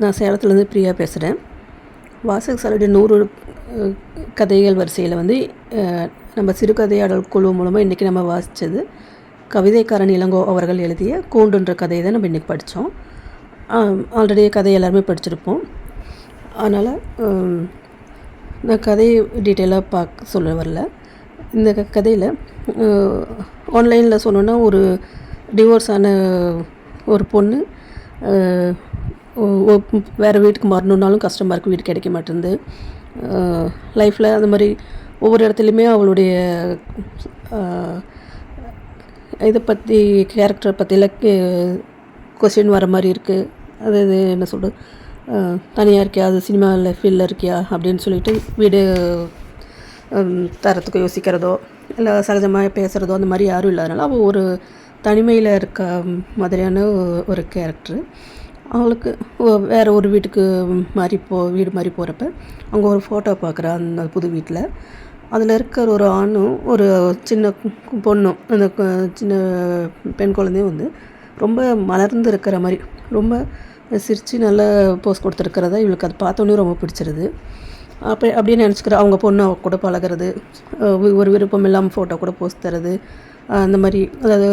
நான் சேலத்துலேருந்து பிரியா பேசுகிறேன். வாசகசாலையுடைய 100 கதைகள் வரிசையில் வந்து நம்ம சிறுகதையாடல் குழு மூலமாக இன்றைக்கி நம்ம வாசித்தது கவிதைக்காரன் இளங்கோ அவர்கள் எழுதிய கூண்டுன்ற கதையை தான் நம்ம இன்றைக்கி படித்தோம். ஆல்ரெடி கதை எல்லாருமே படிச்சிருப்போம். அதனால் நான் கதை டீட்டெயிலாக சொல்ல வரல. இந்த கதையில் ஆன்லைனில் சொன்னோன்னா ஒரு டிவோர்ஸ் ஆன ஒரு பொண்ணு வேறு வீட்டுக்கு மாறணுன்னாலும் கஷ்டமாக இருக்குது, வீடு கிடைக்க மாட்டேங்குது. லைஃப்பில் அந்த மாதிரி ஒவ்வொரு இடத்துலையுமே அவளுடைய இதை பற்றி கேரக்டரை பற்றிலாம் கொஸ்டின் வர மாதிரி இருக்குது. அது இது என்ன சொல்கிறது, தனியாக இருக்கியா, அது சினிமா ஃபீல்டில் இருக்கியா அப்படின்னு சொல்லிட்டு வீடு தரத்துக்கு யோசிக்கிறதோ இல்லை சகஜமாக பேசுகிறதோ அந்த மாதிரி யாரும் இல்லாதனால அவள் ஒரு தனிமையில் இருக்க மாதிரியான ஒரு கேரக்டரு. அவளுக்கு வேறு ஒரு வீட்டுக்கு வீடு மாதிரி போகிறப்ப அவங்க ஒரு ஃபோட்டோ பார்க்குறா அந்த புது வீட்டில். அதில் இருக்கிற ஒரு ஆணும் ஒரு சின்ன பொண்ணும், அந்த சின்ன பெண் குழந்தையும் வந்து ரொம்ப மலர்ந்து இருக்கிற மாதிரி ரொம்ப சிரித்து நல்லா போஸ் கொடுத்துருக்கிறதா இவளுக்கு அதை பார்த்தோன்னே ரொம்ப பிடிச்சிருது. அப்படியே நினச்சிக்கிற அவங்க பொண்ணு அவ கூட பழகிறது, ஒரு விருப்பம் இல்லாமல் ஃபோட்டோ கூட போஸ்ட் தரது, அந்த மாதிரி. அதாவது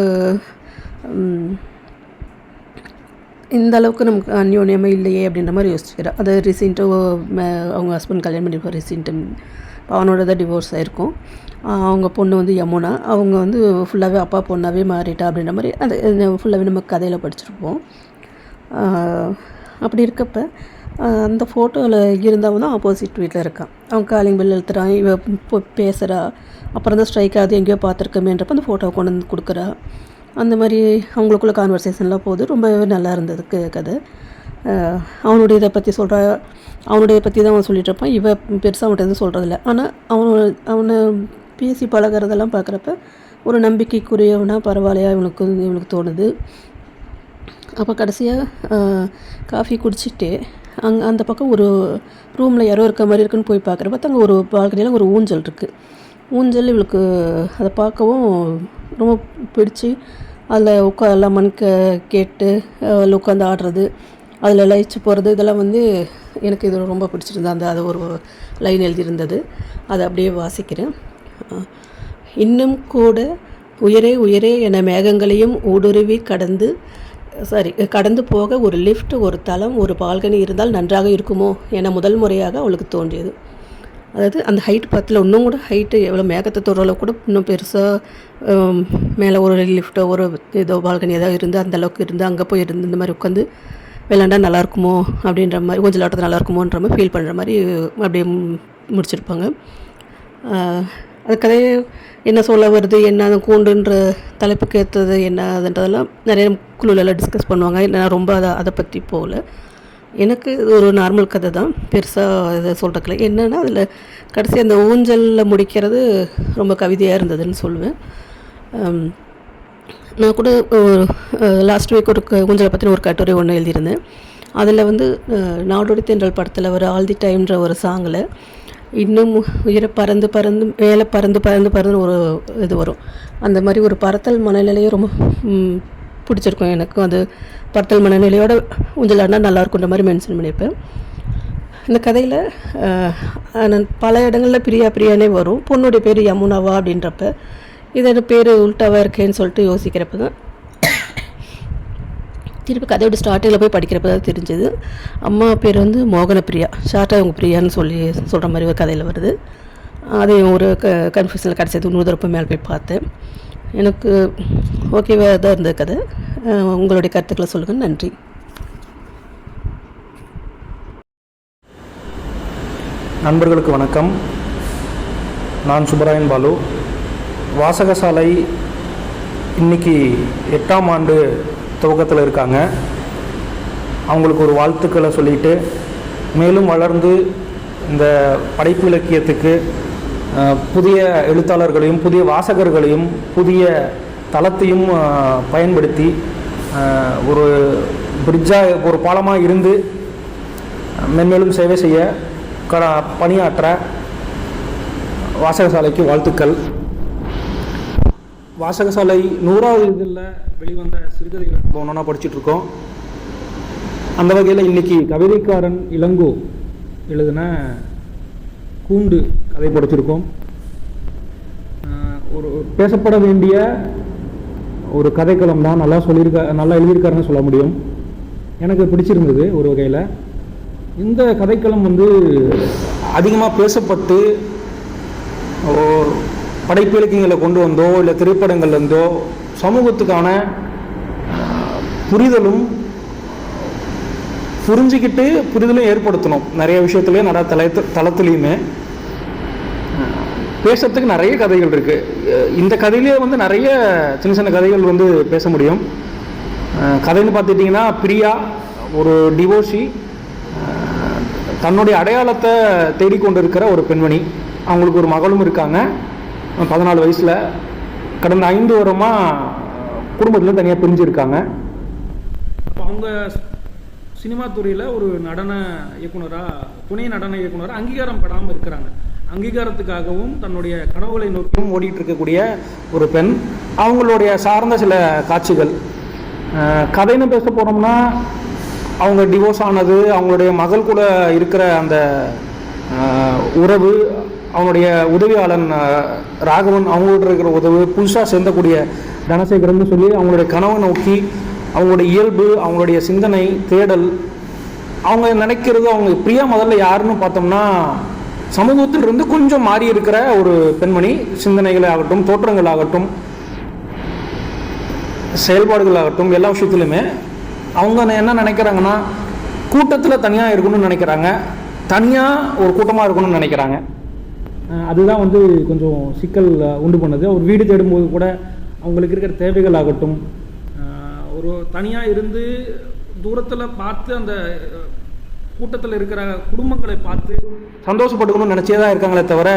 இந்த அளவுக்கு நமக்கு அந்யோன்யமாக இல்லையே அப்படின்ற மாதிரி யோசிச்சுக்கிறேன். அது ரீசெண்டாக அவங்க ஹஸ்பண்ட் கல்யாணம் பண்ணி ரீசெண்ட்டாக அவனோட தான் டிவோர்ஸ் ஆகிருக்கும். அவங்க பொண்ணு வந்து யமுனா, அவங்க வந்து ஃபுல்லாகவே அப்பா பொண்ணாகவே மாறிட்டா அப்படின்ற மாதிரி அது ஃபுல்லாகவே நம்ம கதையில் படிச்சிருப்போம். அப்படி இருக்கப்ப அந்த ஃபோட்டோவில் இருந்தவன் தான் ஆப்போசிட் வீட்டில் இருக்கான். அவன் காலிங் பெல் எழுத்துறான், இவ பேசுகிறா. அப்புறம் தான் ஸ்ட்ரைக் ஆகுது, எங்கேயோ பார்த்துருக்கமேன்றப்ப அந்த ஃபோட்டோவை கொண்டு வந்து கொடுக்குறா. அந்த மாதிரி அவங்களுக்குள்ள கான்வர்சேஷன்லாம் போகுது. ரொம்ப நல்லா இருந்தது கதை. அவனுடைய இதை பற்றி சொல்கிறா, அவனுடைய பற்றி தான் அவன் சொல்லிட்டு இருப்பான். இவ பெருசாக அவன்கிட்ட எதுவும் சொல்கிறதில்ல. ஆனால் அவனை பேசி பழகிறதெல்லாம் பார்க்குறப்ப ஒரு நம்பிக்கைக்குரியவனா பரவாயில்லையா இவனுக்கு தோணுது. அப்போ கடைசியாக காஃபி குடிச்சிட்டு அந்த பக்கம் ஒரு ரூமில் யாரோ இருக்க மாதிரி இருக்குன்னு போய் பார்க்குறப்ப அங்கே ஒரு பால்கனியில் ஒரு ஊஞ்சல் இருக்குது. ஊஞ்சல் இவளுக்கு அதை பார்க்கவும் ரொம்ப பிடிச்சி அதில் உட்காரலாமான்னு கேட்டு அதில் உட்காந்து ஆடுறது, அதில் லயிச்சு போகிறது, இதெல்லாம் வந்து எனக்கு இது ரொம்ப பிடிச்சிருந்தது. அது ஒரு லைன் எழுதியிருந்தது, அதை அப்படியே வாசிக்கிறேன். இன்னும் கூட உயரே உயரே என மேகங்களையும் ஊடுருவி கடந்து போக ஒரு லிஃப்ட், ஒரு தளம், ஒரு பால்கனி இருந்தால் நன்றாக இருக்குமோ என முதல் முறையாக அவளுக்கு தோன்றியது. அதாவது அந்த ஹைட் பத்தில் இன்னும் கூட ஹைட்டு எவ்வளோ மேகத்தை தொடுறளவு கூட இன்னும் பெருசாக மேலே ஒரு லிஃப்ட்டோ ஒரு ஏதோ பால்கனி ஏதாவது இருந்து அந்தளவுக்கு இருந்து அங்கே போய் இருந்து இந்த மாதிரி உட்காந்து விளாண்டா நல்லாயிருக்குமோ அப்படின்ற மாதிரி, கொஞ்சம் விளாட்றது நல்லாயிருக்குமோன்ற மாதிரி ஃபீல் பண்ணுற மாதிரி அப்படியே முடிச்சிருப்பாங்க. அது கதையை என்ன சொல்ல வருது, என்ன அந்த கூண்டுன்ற தலைப்புக்கு ஏற்றது என்ன அதுன்றதெல்லாம் நிறைய குழுவில் டிஸ்கஸ் பண்ணுவாங்க. நான் ரொம்ப அதை பற்றி போகல. எனக்கு இது ஒரு நார்மல் கதை தான், பெருசாக இதை சொல்கிறதுல என்னென்னா அதில் கடைசி அந்த ஊஞ்சலில் முடிக்கிறது ரொம்ப கவிதையாக இருந்ததுன்னு சொல்லுவேன். நான் கூட லாஸ்ட் வீக் ஒரு ஊஞ்சலை பற்றின ஒரு கட்டுரை ஒன்று எழுதியிருந்தேன். அதில் வந்து நாடோடி தென்றல் படத்தில் ஒரு ஆல் தி டைம்ன்ற ஒரு சாங்கில் இன்னும் உயிரை பறந்து மேலே பறந்து ஒரு இது வரும். அந்த மாதிரி ஒரு பறத்தல் மனநிலையை ரொம்ப பிடிச்சிருக்கும் எனக்கும். அது பறத்தல் மனநிலையோட ஊஞ்சலாடினா நல்லாயிருக்குன்ற மாதிரி மென்ஷன் பண்ணியிருப்பேன். இந்த கதையில் நான் பல இடங்களில் பிரியானே வரும். பொண்ணுடைய பேர் யமுனாவா அப்படின்றப்ப இதோட பேர் உல்ட்டாவாக இருக்கேன்னு சொல்லிட்டு யோசிக்கிறப்ப தான் திருப்பி கதையோட ஸ்டார்டிங்கில் போய் படிக்கிறப்ப தான் தெரிஞ்சது அம்மா பேர் வந்து மோகனப்பிரியா, ஷார்ட்டாக அவங்க பிரியான்னு சொல்கிற மாதிரி ஒரு கதையில் வருது. அதையும் ஒரு கன்ஃபியூஷனில் கிடச்சது. 100 தடவை மேலே போய் பார்த்தேன். எனக்கு ஓகேவாக தான் இருந்தது கதை. உங்களுடைய கருத்துக்களை சொல்லுங்கள். நன்றி. நண்பர்களுக்கு வணக்கம். நான் சுப்பராயன் பாலு. வாசகசாலை இன்றைக்கி 8ஆம் ஆண்டு துவக்கத்தில் இருக்காங்க. அவங்களுக்கு ஒரு வாழ்த்துக்களை சொல்லிட்டு மேலும் வளர்ந்து இந்த படைப்பு இலக்கியத்துக்கு புதிய எழுத்தாளர்களையும் புதிய வாசகர்களையும் புதிய தளத்தையும் பயன்படுத்தி ஒரு பிரிட்ஜாக ஒரு பாலமாக இருந்து மென்மேலும் சேவை செய்ய பணியாற்ற வாசகசாலைக்கு வாழ்த்துக்கள். வாசகசாலை 100வது இதில் வெளிவந்த சிறுகதைகள் ஒன்றா படிச்சுட்ருக்கோம். அந்த வகையில் இன்றைக்கி கவிதைக்காரன் இளங்கோ எழுதின கூண்டு கதை படிச்சிருக்கோம். ஒரு பேசப்பட வேண்டிய ஒரு கதைக்களம் தான். நல்லா எழுதியிருக்காருன்னு சொல்ல முடியும். எனக்கு பிடிச்சிருந்தது ஒரு வகையில். இந்த கதைக்களம் அதிகமாக பேசப்பட்டு படைப்பு இலக்கியங்களை கொண்டு வந்தோ இல்லை திரைப்படங்கள் இருந்தோ சமூகத்துக்கான புரிதலும் ஏற்படுத்தணும். நிறைய விஷயத்துலையும் நிறைய தளத்துலேயுமே பேசுறதுக்கு நிறைய கதைகள் இருக்குது. இந்த கதையிலே நிறைய சின்ன சின்ன கதைகள் பேச முடியும். கதைன்னு பார்த்துட்டிங்கன்னா, பிரியா ஒரு டிவோர்ஸி, தன்னுடைய அடையாளத்தை தேடிக்கொண்டு இருக்கிற ஒரு பெண்மணி. அவங்களுக்கு ஒரு மகளும் இருக்காங்க. 14 வயசில் கடந்த 5 வருடமாக குடும்பத்தில் தனியாக பிரிஞ்சிருக்காங்க. அப்போ அவங்க சினிமா துறையில் ஒரு நடன இயக்குனராக, துணை நடன இயக்குனராக அங்கீகாரம் படாமல் இருக்கிறாங்க. அங்கீகாரத்துக்காகவும் தன்னுடைய கனவுகளை நோக்கியும் ஓடிட்டு இருக்கக்கூடிய ஒரு பெண். அவங்களுடைய சார்ந்த சில காட்சிகள் கதைன்னு பேச போனோம்னா, அவங்க டிவோர்ஸ் ஆனது, அவங்களுடைய மகள் கூட இருக்கிற அந்த உறவு, அவனுடைய உதவியாளன் ராகவன் அவங்களோட இருக்கிற உறவு, புதுசாக சேர்ந்தக்கூடிய தனசேகரன் சொல்லி அவங்களுடைய கனவை நோக்கி அவங்களுடைய இயல்பு, அவங்களுடைய சிந்தனை தேடல், அவங்க நினைக்கிறது. அவங்க பிரியா முதல்ல யாருன்னு பார்த்தோம்னா, சமூகத்திலிருந்து கொஞ்சம் மாறி இருக்கிற ஒரு பெண்மணி. சிந்தனைகளாகட்டும், தோற்றங்களாகட்டும், செயல்பாடுகளாகட்டும், எல்லா விஷயத்துலையுமே அவங்க என்ன நினைக்கிறாங்கன்னா, கூட்டத்தில் தனியாக இருக்கணும்னு நினைக்கிறாங்க, தனியாக ஒரு கூட்டமாக இருக்கணும்னு நினைக்கிறாங்க. அதுதான் கொஞ்சம் சிக்கல் உண்டு பண்ணுது. ஒரு வீடு தேடும்போது கூட அவங்களுக்கு இருக்கிற தேவைகள் ஆகட்டும், ஒரு தனியாக இருந்து தூரத்தில் பார்த்து அந்த கூட்டத்தில் இருக்கிற குடும்பங்களை பார்த்து சந்தோஷப்பட்டுக்கணும்னு நினச்சே தான் இருக்காங்களே தவிர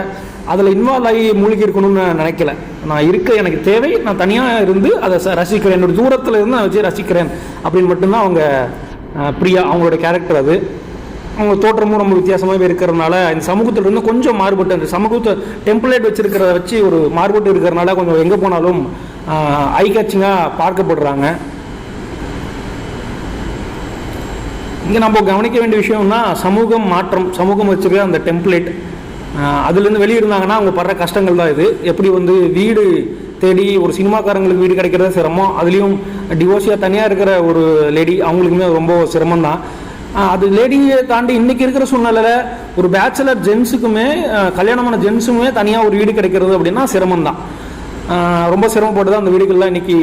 அதில் இன்வால்வ் ஆகி மூழ்கி இருக்கணும்னு நினைக்கல. நான் எனக்கு தேவை, நான் தனியாக இருந்து அதை ரசிக்கிறேன், என்னோடய தூரத்தில் இருந்து நான் வச்சு ரசிக்கிறேன் அப்படின்னு மட்டும்தான் அவங்க பிரியா, அவங்களோட கேரக்டர். அது அவங்க தோற்றமும் ரொம்ப வித்தியாசமாகவே இருக்கிறதுனால இந்த சமூகத்திலிருந்து கொஞ்சம் மாறுபட்டு, அந்த சமூகத்தை டெம்ப்ளேட் வச்சுருக்கிறத வச்சு ஒரு மாறுபட்டு இருக்கிறதுனால கொஞ்சம் எங்கே போனாலும் ஐ கேட்சிங்காக பார்க்கப்படுறாங்க. இங்கே நம்ம கவனிக்க வேண்டிய விஷயம்னா, சமூகம் மாற்றம், சமூகம் வச்சுருக்க அந்த டெம்ப்ளேட், அதுலேருந்து வெளியே இருந்தாங்கன்னா அவங்க படுற கஷ்டங்கள் தான் இது. எப்படி வீடு தேடி ஒரு சினிமாக்காரங்களுக்கு வீடு கிடைக்கிறது சிரமம், அதுலேயும் டிவோர்ஸியாக தனியாக இருக்கிற ஒரு லேடி, அவங்களுக்குமே ரொம்ப சிரமம் தான். அது லேடியை தாண்டி இன்றைக்கி இருக்கிற சூழ்நிலையில் ஒரு பேச்சுலர் ஜென்ஸுக்குமே, கல்யாணமான ஜென்ஸுமே தனியாக ஒரு வீடு கிடைக்கிறது அப்படின்னா சிரமம் தான். ரொம்ப சிரமப்பட்டு தான் அந்த வீடுகள்லாம் இன்றைக்கி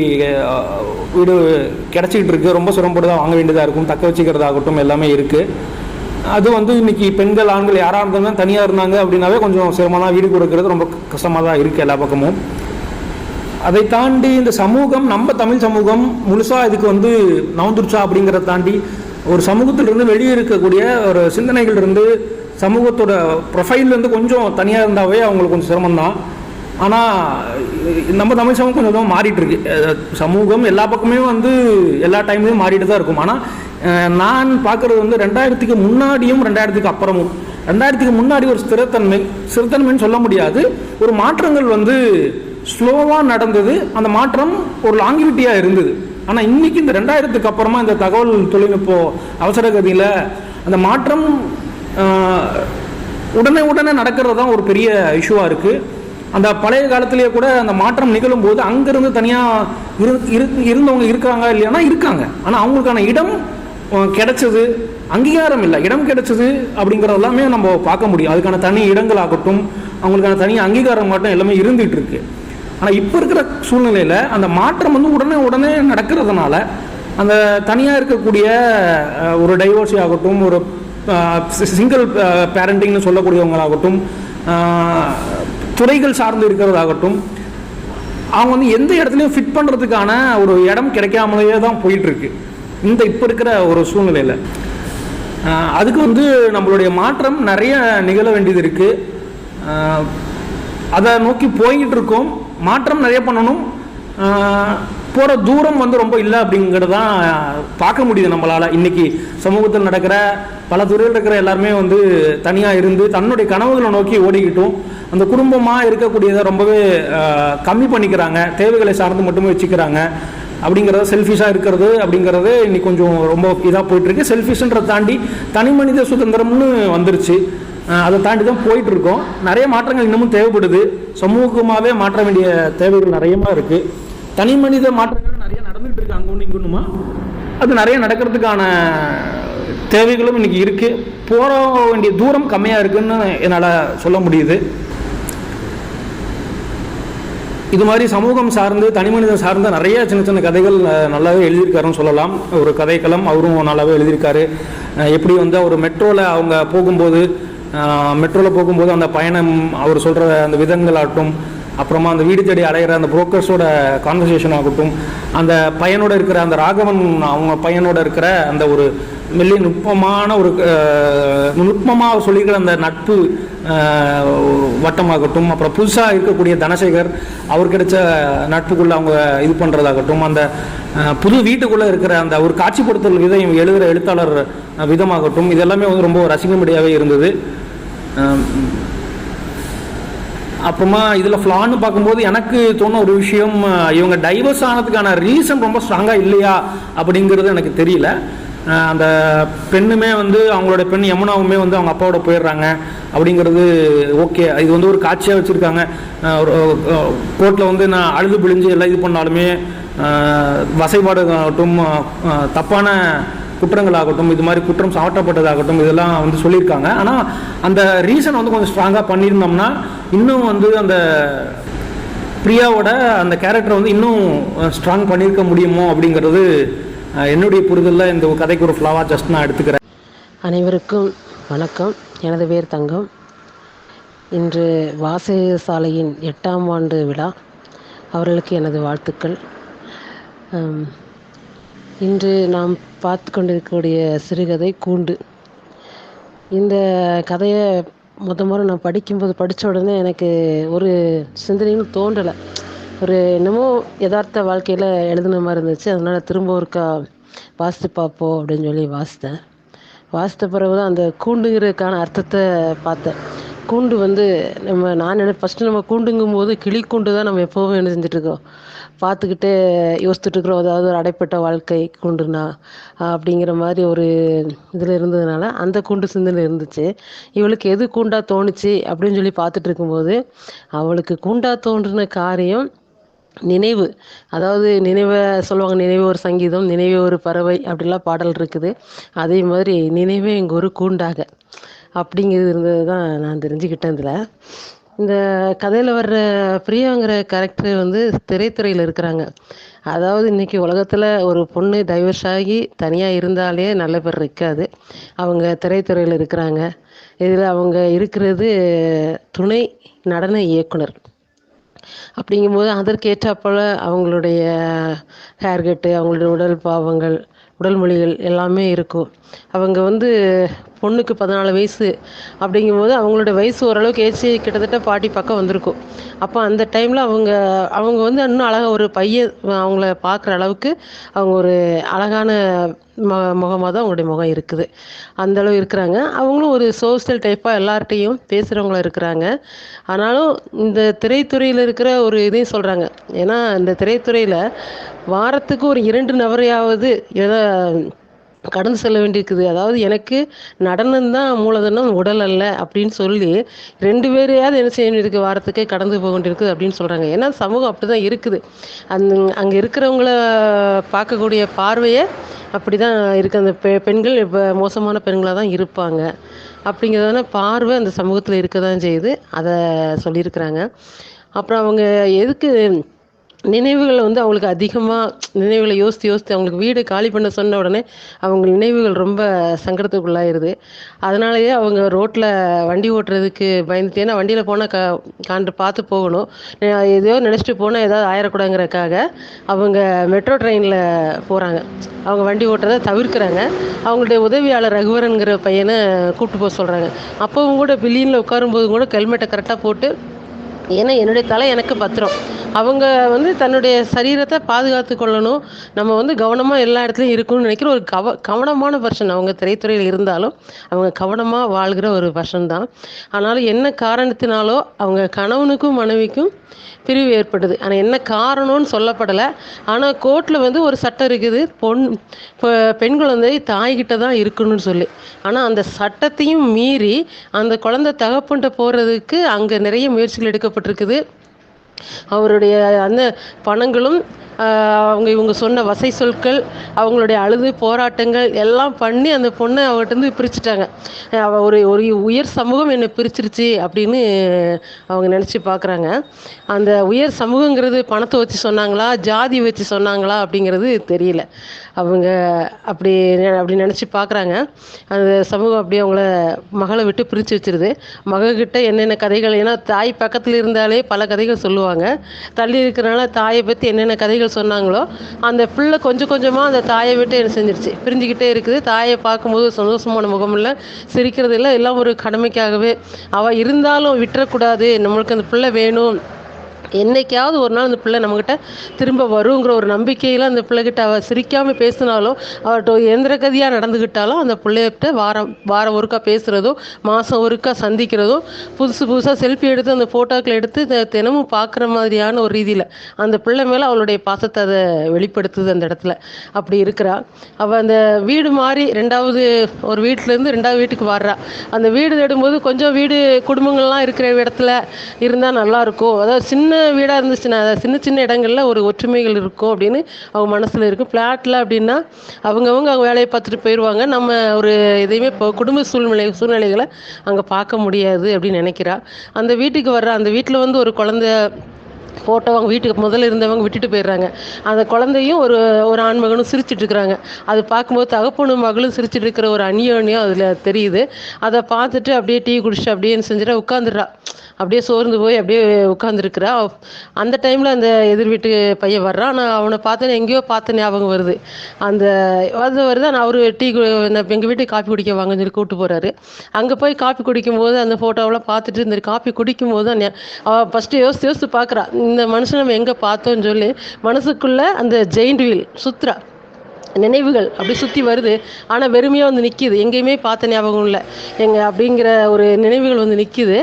வீடு கிடச்சிக்கிட்டு இருக்குது. ரொம்ப சிரமப்பட்டு தான் வாங்க வேண்டியதாக இருக்கும். தக்க வச்சுக்கிறதாகட்டும் எல்லாமே இருக்குது. அது இன்றைக்கி பெண்கள் ஆண்கள் யாராக இருந்தாலும் தனியாக இருந்தாங்க அப்படின்னாவே கொஞ்சம் சிரமமாக வீடு கொடுக்கறது ரொம்ப கஷ்டமாக தான் இருக்குது எல்லா பக்கமும். அதை தாண்டி இந்த சமூகம், நம்ம தமிழ் சமூகம் முழுசாக இதுக்கு நவந்துருச்சா அப்படிங்கிறத தாண்டி ஒரு சமூகத்திலிருந்து வெளியே இருக்கக்கூடிய ஒரு சிந்தனைகள் இருந்து சமூகத்தோட ப்ரொஃபைல்லேருந்து கொஞ்சம் தனியாக இருந்தாவே அவங்களுக்கு கொஞ்சம் சிரமம்தான். ஆனால் நம்ம தமிழ் சமூகம் கொஞ்சம் கொஞ்சம் மாறிட்டுருக்கு. சமூகம் எல்லா பக்கமே எல்லா டைம்லேயும் மாறிட்டு தான் இருக்கும். ஆனால் நான் பார்க்குறது 2000க்கு முன்னாடியும் 2000க்கு அப்புறமும், 2000க்கு முன்னாடி ஒரு ஸ்திரத்தன்மைன்னு சொல்ல முடியாது, ஒரு மாற்றங்கள் ஸ்லோவாக நடந்தது. அந்த மாற்றம் ஒரு லாங்கிவிட்டியாக இருந்தது. ஆனால் இன்றைக்கி இந்த 2000க்கு அப்புறமா இந்த தகவல் தொழில்நுட்ப அவசர கதியில் அந்த மாற்றம் உடனே நடக்கிறது தான் ஒரு பெரிய இஷ்யூவாக இருக்குது. அந்த பழைய காலத்திலேயே கூட அந்த மாற்றம் நிகழும் போது அங்கேருந்து தனியாக இருந்தவங்க இருக்காங்க இல்லைன்னா இருக்காங்க. ஆனால் அவங்களுக்கான இடம் கிடைச்சது, அங்கீகாரம் இல்லை, இடம் கிடைச்சது அப்படிங்கிறது எல்லாமே நம்ம பார்க்க முடியும். அதுக்கான தனி இடங்கள் ஆகட்டும், அவங்களுக்கான தனி அங்கீகாரம் மட்டும் எல்லாமே இருந்துகிட்டு இருக்கு. ஆனால் இப்போ இருக்கிற சூழ்நிலையில் அந்த மாற்றம் உடனே நடக்கிறதுனால அந்த தனியாக இருக்கக்கூடிய ஒரு டைவோர்ஸி ஆகட்டும், ஒரு சிங்கிள் பேரண்டிங்னு சொல்லக்கூடியவங்களாகட்டும், துறைகள் சார்ந்து இருக்கிறதாகட்டும், அவங்க எந்த இடத்துலையும் ஃபிட் பண்ணுறதுக்கான ஒரு இடம் கிடைக்காமலேயே தான் போயிட்டுருக்கு இப்போ இருக்கிற ஒரு சூழ்நிலையில். அதுக்கு நம்மளுடைய மாற்றம் நிறைய நிகழ வேண்டியது இருக்குது. அதை நோக்கி போய்கிட்டு இருக்கோம். மாற்றம் நிறைய பண்ணணும். போகிற தூரம் ரொம்ப இல்லை அப்படிங்கிறதான் பார்க்க முடியுது நம்மளால். இன்றைக்கி சமூகத்தில் நடக்கிற பல துறையில் இருக்கிற எல்லாருமே தனியாக இருந்து தன்னுடைய கனவுகளை நோக்கி ஓடிக்கிட்டும் அந்த குடும்பமாக இருக்கக்கூடியதை ரொம்பவே கம்மி பண்ணிக்கிறாங்க. தேவைகளை சார்ந்து மட்டுமே வச்சுக்கிறாங்க. அப்படிங்கிறத செல்ஃபிஷாக இருக்கிறது அப்படிங்கிறது இன்னைக்கு கொஞ்சம் ரொம்ப இதாக போயிட்டுருக்கு. செல்ஃபிஷ்ன்றதை தாண்டி தனி மனித சுதந்திரம்னு வந்துருச்சு. அதை தாண்டி தான் போயிட்டுருக்கோம். நிறைய மாற்றங்கள் இன்னமும் தேவைப்படுது. சமூகமாகவே மாற்ற வேண்டிய தேவைகள் நிறையமாக இருக்குது. தனி மனித மாற்றங்கள் நிறைய நடந்துகிட்டு இருக்கு அங்கே ஒன்று இங்கொன்றுமா. அது நிறைய நடக்கிறதுக்கான தேவைகளும் இன்றைக்கி இருக்குது. போக வேண்டிய தூரம் கம்மியாக இருக்குதுன்னு என்னால் சொல்ல முடியுது. இது மாதிரி சமூகம் சார்ந்து தனி மனிதன் சார்ந்த நிறைய சின்ன சின்ன கதைகள் நல்லாவே எழுதியிருக்காருன்னு சொல்லலாம். ஒரு கதைக்களம் அவரும் நல்லாவே எழுதியிருக்காரு. எப்படி வந்து அவர் மெட்ரோவில் அவங்க போகும்போது அந்த பயணம் அவர் சொல்கிற அந்த விதங்களாகட்டும், அப்புறமா அந்த வீடு தேடி அலைகிற அந்த புரோக்கர்ஸோட கான்வர்சேஷன் ஆகட்டும், அந்த பையனோட இருக்கிற அந்த ராகவன் அவங்க பையனோட இருக்கிற அந்த ஒரு மெல்லிய நுட்பமாக சொல்லியிருக்கிற அந்த நட்பு வட்டமாகட்டும், அப்புறம் புதுசாக இருக்கக்கூடிய தனசேகர் அவர் கிடைச்ச நட்புக்குள்ளே அவங்க இது பண்ணுறதாகட்டும், அந்த புது வீட்டுக்குள்ளே இருக்கிற அந்த ஒரு காட்சிப்படுத்தல் விதம் எழுதுகிற எழுத்தாளர் விதமாகட்டும், இதெல்லாமே வந்து ரொம்ப ரசிக்கும்படியாகவே இருந்தது. அப்புறமா இதில் ஃப்ளான்னு பார்க்கும்போது எனக்கு தோணுன ஒரு விஷயம், இவங்க டைவர்ஸ் ஆனதுக்கான ரீசன் ரொம்ப ஸ்ட்ராங்காக இல்லையா அப்படிங்கிறது எனக்கு தெரியல. அந்த பெண்ணுமே வந்து அவங்களோட பெண் யமுனாவுமே வந்து அவங்க அப்பாவோட போயிடுறாங்க அப்படிங்கிறது ஓகே. இது வந்து ஒரு காட்சியாக வச்சுருக்காங்க. கோர்ட்டில் வந்து நான் அழுது பிழிஞ்சு எல்லாம் இது பண்ணாலுமே வசைபாடாகட்டும், தப்பான குற்றங்களாகட்டும், இது மாதிரி குற்றம் சாட்டப்பட்டதாகட்டும், இதெல்லாம் வந்து சொல்லியிருக்காங்க. ஆனால் அந்த ரீசன் வந்து கொஞ்சம் ஸ்ட்ராங்காக பண்ணியிருந்தோம்னா இன்னும் வந்து அந்த பிரியாவோட அந்த கேரக்டரை வந்து இன்னும் ஸ்ட்ராங் பண்ணியிருக்க முடியுமோ அப்படிங்கிறது என்னுடைய புரிதலில் இந்த கதைக்கு ஒரு ஃப்ளாவாக ஜஸ்ட் நான் எடுத்துக்கிறேன். அனைவருக்கும் வணக்கம். எனது பேர் தங்கம். இன்று வாசகசாலையின் 8ஆம் ஆண்டு விழா. அவர்களுக்கு எனது வாழ்த்துக்கள். இன்று நாம் பார்த்து கொண்டிருக்கக்கூடிய சிறுகதை கூண்டு. இந்த கதையை முறை நான் படித்த உடனே எனக்கு ஒரு சிந்தனையும் தோன்றலை. ஒரு என்னமோ யதார்த்த வாழ்க்கையில் எழுதின மாதிரி இருந்துச்சு. அதனால் திரும்ப ஒருக்கா வாசித்து பார்ப்போம் அப்படின்னு சொல்லி வாசித்த பிறகு தான் அந்த கூண்டுங்கிறதுக்கான அர்த்தத்தை பார்த்தேன். கூண்டு வந்து ஃபஸ்ட்டு நம்ம கூண்டுங்கும் போது கிளி கூண்டு தான் நம்ம எப்போவும் என்ன செஞ்சிட்ருக்கோம், பார்த்துக்கிட்டே யோசிச்சுட்ருக்குறோம். அதாவது ஒரு அடைப்பட்ட வாழ்க்கை கூண்டுனா அப்படிங்கிற மாதிரி ஒரு இதில் இருந்ததுனால அந்த கூண்டு சிந்தனை இருந்துச்சு. இவளுக்கு எது கூண்டா தோணுச்சு அப்படின்னு சொல்லி பார்த்துட்டு இருக்கும்போது அவளுக்கு கூண்டா தோன்றின காரியம் நினைவு. அதாவது நினைவை சொல்லுவாங்க, நினைவு ஒரு சங்கீதம், நினைவே ஒரு பறவை அப்படிலாம் பாடல் இருக்குது. அதே மாதிரி நினைவே இங்கே ஒரு கூண்டாக அப்படிங்கிறது இருந்தது தான் நான் தெரிஞ்சுக்கிட்டேன். இதில் இந்த கதையில் வர்ற பிரியாங்கிற கேரக்டர் வந்து திரைத்துறையில் இருக்கிறாங்க. அதாவது இன்றைக்கி உலகத்தில் ஒரு பொண்ணு டைவர்ஸ் ஆகி தனியாக இருந்தாலே நல்ல பேர் இருக்காது. அவங்க திரைத்துறையில் இருக்கிறாங்க. இதில் அவங்க இருக்கிறது துணை நடன இயக்குனர். அப்படிங்கும்போது அதற்கேற்றாப்போல் அவங்களுடைய ஹேர்கட்டு, அவங்களுடைய உடல் பாவங்கள், உடல் மொழிகள் எல்லாமே இருக்கும். அவங்க வந்து பொண்ணுக்கு 14 வயசு அப்படிங்கும்போது அவங்களோட வயசு ஓரளவுக்கு ஏச்சு கிட்டத்தட்ட பாட்டி பக்கம் வந்திருக்கும். அப்போ அந்த டைமில் அவங்க வந்து இன்னும் அழகாக ஒரு பையன் அவங்கள பார்க்குற அளவுக்கு அவங்க ஒரு அழகான முகமாக தான் அவங்களுடைய முகம் இருக்குது. அந்தளவு இருக்கிறாங்க. அவங்களும் ஒரு சோஷியல் டைப்பாக எல்லார்ட்டையும் பேசுகிறவங்கள இருக்கிறாங்க. ஆனாலும் இந்த திரைத்துறையில் இருக்கிற ஒரு இதையும் சொல்கிறாங்க. ஏன்னா இந்த திரைத்துறையில் வாரத்துக்கு ஒரு 2 நபரையாவது ஏதோ கடந்து செல்ல வேண்டியிருக்குது. அதாவது எனக்கு நடனம் தான் மூலதனம், உடல் அல்ல அப்படின்னு சொல்லி 2 பேரையாவது என்ன செய்ய வேண்டியிருக்கு, வாரத்துக்கே கடந்து போக வேண்டியிருக்குது அப்படின்னு சொல்கிறாங்க. ஏன்னா சமூகம் அப்படி தான் இருக்குது. அங்கே இருக்கிறவங்கள பார்க்கக்கூடிய பார்வையை அப்படி தான் இருக்குது. அந்த பெண்கள் இப்போ மோசமான பெண்களாக தான் இருப்பாங்க அப்படிங்கிறதான பார்வை அந்த சமூகத்தில் இருக்க தான் செய்யுது. அதை சொல்லியிருக்கிறாங்க. அப்புறம் அவங்க எதுக்கு நினைவுகளை வந்து அவங்களுக்கு அதிகமாக நினைவுகளை யோசித்து அவங்களுக்கு வீடு காலி பண்ண சொன்ன உடனே அவங்க நினைவுகள் ரொம்ப சங்கடத்துக்குள்ளாயிருது. அதனாலேயே அவங்க ரோட்டில் வண்டி ஓட்டுறதுக்கு பயந்துட்டு, ஏன்னா வண்டியில் போனால் பார்த்து போகணும், எதையோ நினச்சிட்டு போனால் ஏதாவது ஆயிடக்கூடாதுங்கிறதுக்காக அவங்க மெட்ரோ ட்ரெயினில் போகிறாங்க. அவங்க வண்டி ஓட்டுறதை தவிர்க்கிறாங்க. அவங்களுடைய உதவியாளர் ரகுவரன்கிற பையனை கூப்பிட்டு போக சொல்கிறாங்க. அப்போவும் கூட பில்லியனில் உட்காரும்போது கூட ஹெல்மெட்டை கரெக்டாக போட்டு, ஏன்னா என்னுடைய தலை எனக்கு பத்திரம், அவங்க வந்து தன்னுடைய சரீரத்தை பாதுகாத்து கொள்ளணும், நம்ம வந்து கவனமாக எல்லா இடத்துலையும் இருக்கணும்னு நினைக்கிற ஒரு கவனமான பர்சன். அவங்க திரைத்துறையில் இருந்தாலும் அவங்க கவனமாக வாழ்கிற ஒரு பர்சன் தான். ஆனாலும் என்ன காரணத்தினாலோ அவங்க கணவனுக்கும் மனைவிக்கும் பிரிவு ஏற்பட்டது. ஆனால் என்ன காரணம்னு சொல்லப்படலை. ஆனால் கோர்ட்டில் வந்து ஒரு சட்டம் இருக்குது, இப்போ பெண் குழந்தை தாய்கிட்ட தான் இருக்கணும்னு சொல்லி. ஆனால் அந்த சட்டத்தையும் மீறி அந்த குழந்தை தகப்பன்கிட்ட போகிறதுக்கு அங்கே நிறைய முயற்சிகள் எடுக்கப்பட்டிருக்குது. அவருடைய அந்த பணங்களும் இவங்க சொன்ன வசை சொற்கள், அவங்களுடைய அழுது போராட்டங்கள் எல்லாம் பண்ணி அந்த பொண்ணை அவகிட்டேருந்து பிரிச்சுட்டாங்க. ஒரு ஒரு உயர் சமூகம் என்னை பிரிச்சிருச்சு அப்படின்னு அவங்க நினச்சி பார்க்குறாங்க. அந்த உயர் சமூகங்கிறது பணத்தை வச்சு சொன்னாங்களா, ஜாதி வச்சு சொன்னாங்களா அப்படிங்கிறது தெரியல. அவங்க அப்படி அப்படி நினச்சி பார்க்குறாங்க. அந்த சமூகம் அப்படியே அவங்கள மகளை விட்டு பிரித்து வச்சிருது. மகக்கிட்ட என்னென்ன கதைகள், ஏன்னா தாய் பக்கத்தில் இருந்தாலே பல கதைகள் சொல்லுவாங்க. தள்ளி இருக்கிறனால தாயை பற்றி என்னென்ன கதைகள் சொன்னாங்களோ அந்த பிள்ளை கொஞ்சம் கொஞ்சமாக அந்த தாயை விட்டு என்ன செஞ்சிருச்சு, பிரிஞ்சுக்கிட்டே இருக்குது. தாயை பார்க்கும்போது சந்தோஷமான முகம் இல்லை, சிரிக்கிறது இல்லை, எல்லாம் ஒரு கடமைக்காகவே. அவள் இருந்தாலும் விட்டுறக்கூடாது, நம்மளுக்கு அந்த பிள்ளை வேணும், என்னைக்காவது ஒரு நாள் அந்த பிள்ளை நம்மக்கிட்ட திரும்ப வருங்கிற ஒரு நம்பிக்கையில் அந்த பிள்ளைகிட்ட அவள் சிரிக்காமல் பேசினாலும், அவர்கிட்ட எந்திரகதியாக நடந்துக்கிட்டாலும் அந்த பிள்ளைகிட்ட வாரம் ஒருக்கா பேசுகிறதும், மாதம் ஒருக்கா சந்திக்கிறதும், புதுசாக செல்ஃபி எடுத்து அந்த ஃபோட்டோக்களை எடுத்து தினமும் பார்க்குற மாதிரியான ஒரு ரீதியில் அந்த பிள்ளை மேலே அவளுடைய பாசத்தை அதை வெளிப்படுத்துது அந்த இடத்துல. அப்படி இருக்கிறா. அவள் அந்த வீடு மாறி ஒரு வீட்டிலேருந்து 2வது வீட்டுக்கு வர்றா. அந்த வீடு தேடும்போது கொஞ்சம் வீடு குடும்பங்கள்லாம் இருக்கிற இடத்துல இருந்தால் நல்லாயிருக்கும், அதாவது சின்ன வீடாக இருந்துச்சுன்னா சின்ன சின்ன இடங்களில் ஒரு ஒற்றுமைகள் இருக்கும் அப்படின்னு அவங்க மனசில் இருக்கும். ஃப்ளாட்டில் அப்படின்னா அவங்க வேலையை பார்த்துட்டு போயிடுவாங்க. நம்ம ஒரு எதையுமே இப்போ குடும்ப சூழ்நிலைகளை அங்கே பார்க்க முடியாது அப்படின்னு நினைக்கிறா. அந்த வீட்டுக்கு வர்ற அந்த வீட்டில் வந்து ஒரு குழந்தை ஃபோட்டோ அவங்க வீட்டுக்கு முதல்ல இருந்தவங்க விட்டுட்டு போயிடுறாங்க. அந்த குழந்தையும் ஒரு ஆண்மகனும் சிரிச்சிட்டு இருக்கிறாங்க. அது பார்க்கும்போது தகப்பனும் மகளும் சிரிச்சிட்டு இருக்கிற ஒரு அந்யோன்யம் அதில் தெரியுது. அதை பார்த்துட்டு அப்படியே டீ குடிச்சிட்டு அப்படியே செஞ்சுட்டா உட்காந்துடுறா. அப்படியே சோர்ந்து போய் அப்படியே உட்காந்துருக்குறா. அந்த டைமில் அந்த எதிர் வீட்டு பையன் வர்றான். ஆனால் அவனை பார்த்தேன்னு எங்கேயோ பார்த்த ஞாபகம் வருது. அந்த வருது நான் அவர் எங்கள் வீட்டுக்கு காப்பி குடிக்க வாங்கன்னு சொல்லி கூப்பிட்டு போகிறாரு. அங்கே போய் காப்பி குடிக்கும்போது அந்த ஃபோட்டோவெல்லாம் பார்த்துட்டு இந்த காப்பி குடிக்கும்போது தான் அவள் ஃபஸ்ட்டு யோசித்து பார்க்குறா, இந்த மனுஷன் நம்ம எங்கே பார்த்தோன்னு சொல்லி மனசுக்குள்ளே அந்த ஜெயிண்ட் வீல் சுற்றுறா. நினைவுகள் அப்படி சுற்றி வருது. ஆனால் வெறுமையாக வந்து நிற்கிது, எங்கேயுமே பார்த்த ஞாபகம் இல்லை அப்படிங்கிற ஒரு நினைவுகள் வந்து நிற்கிது.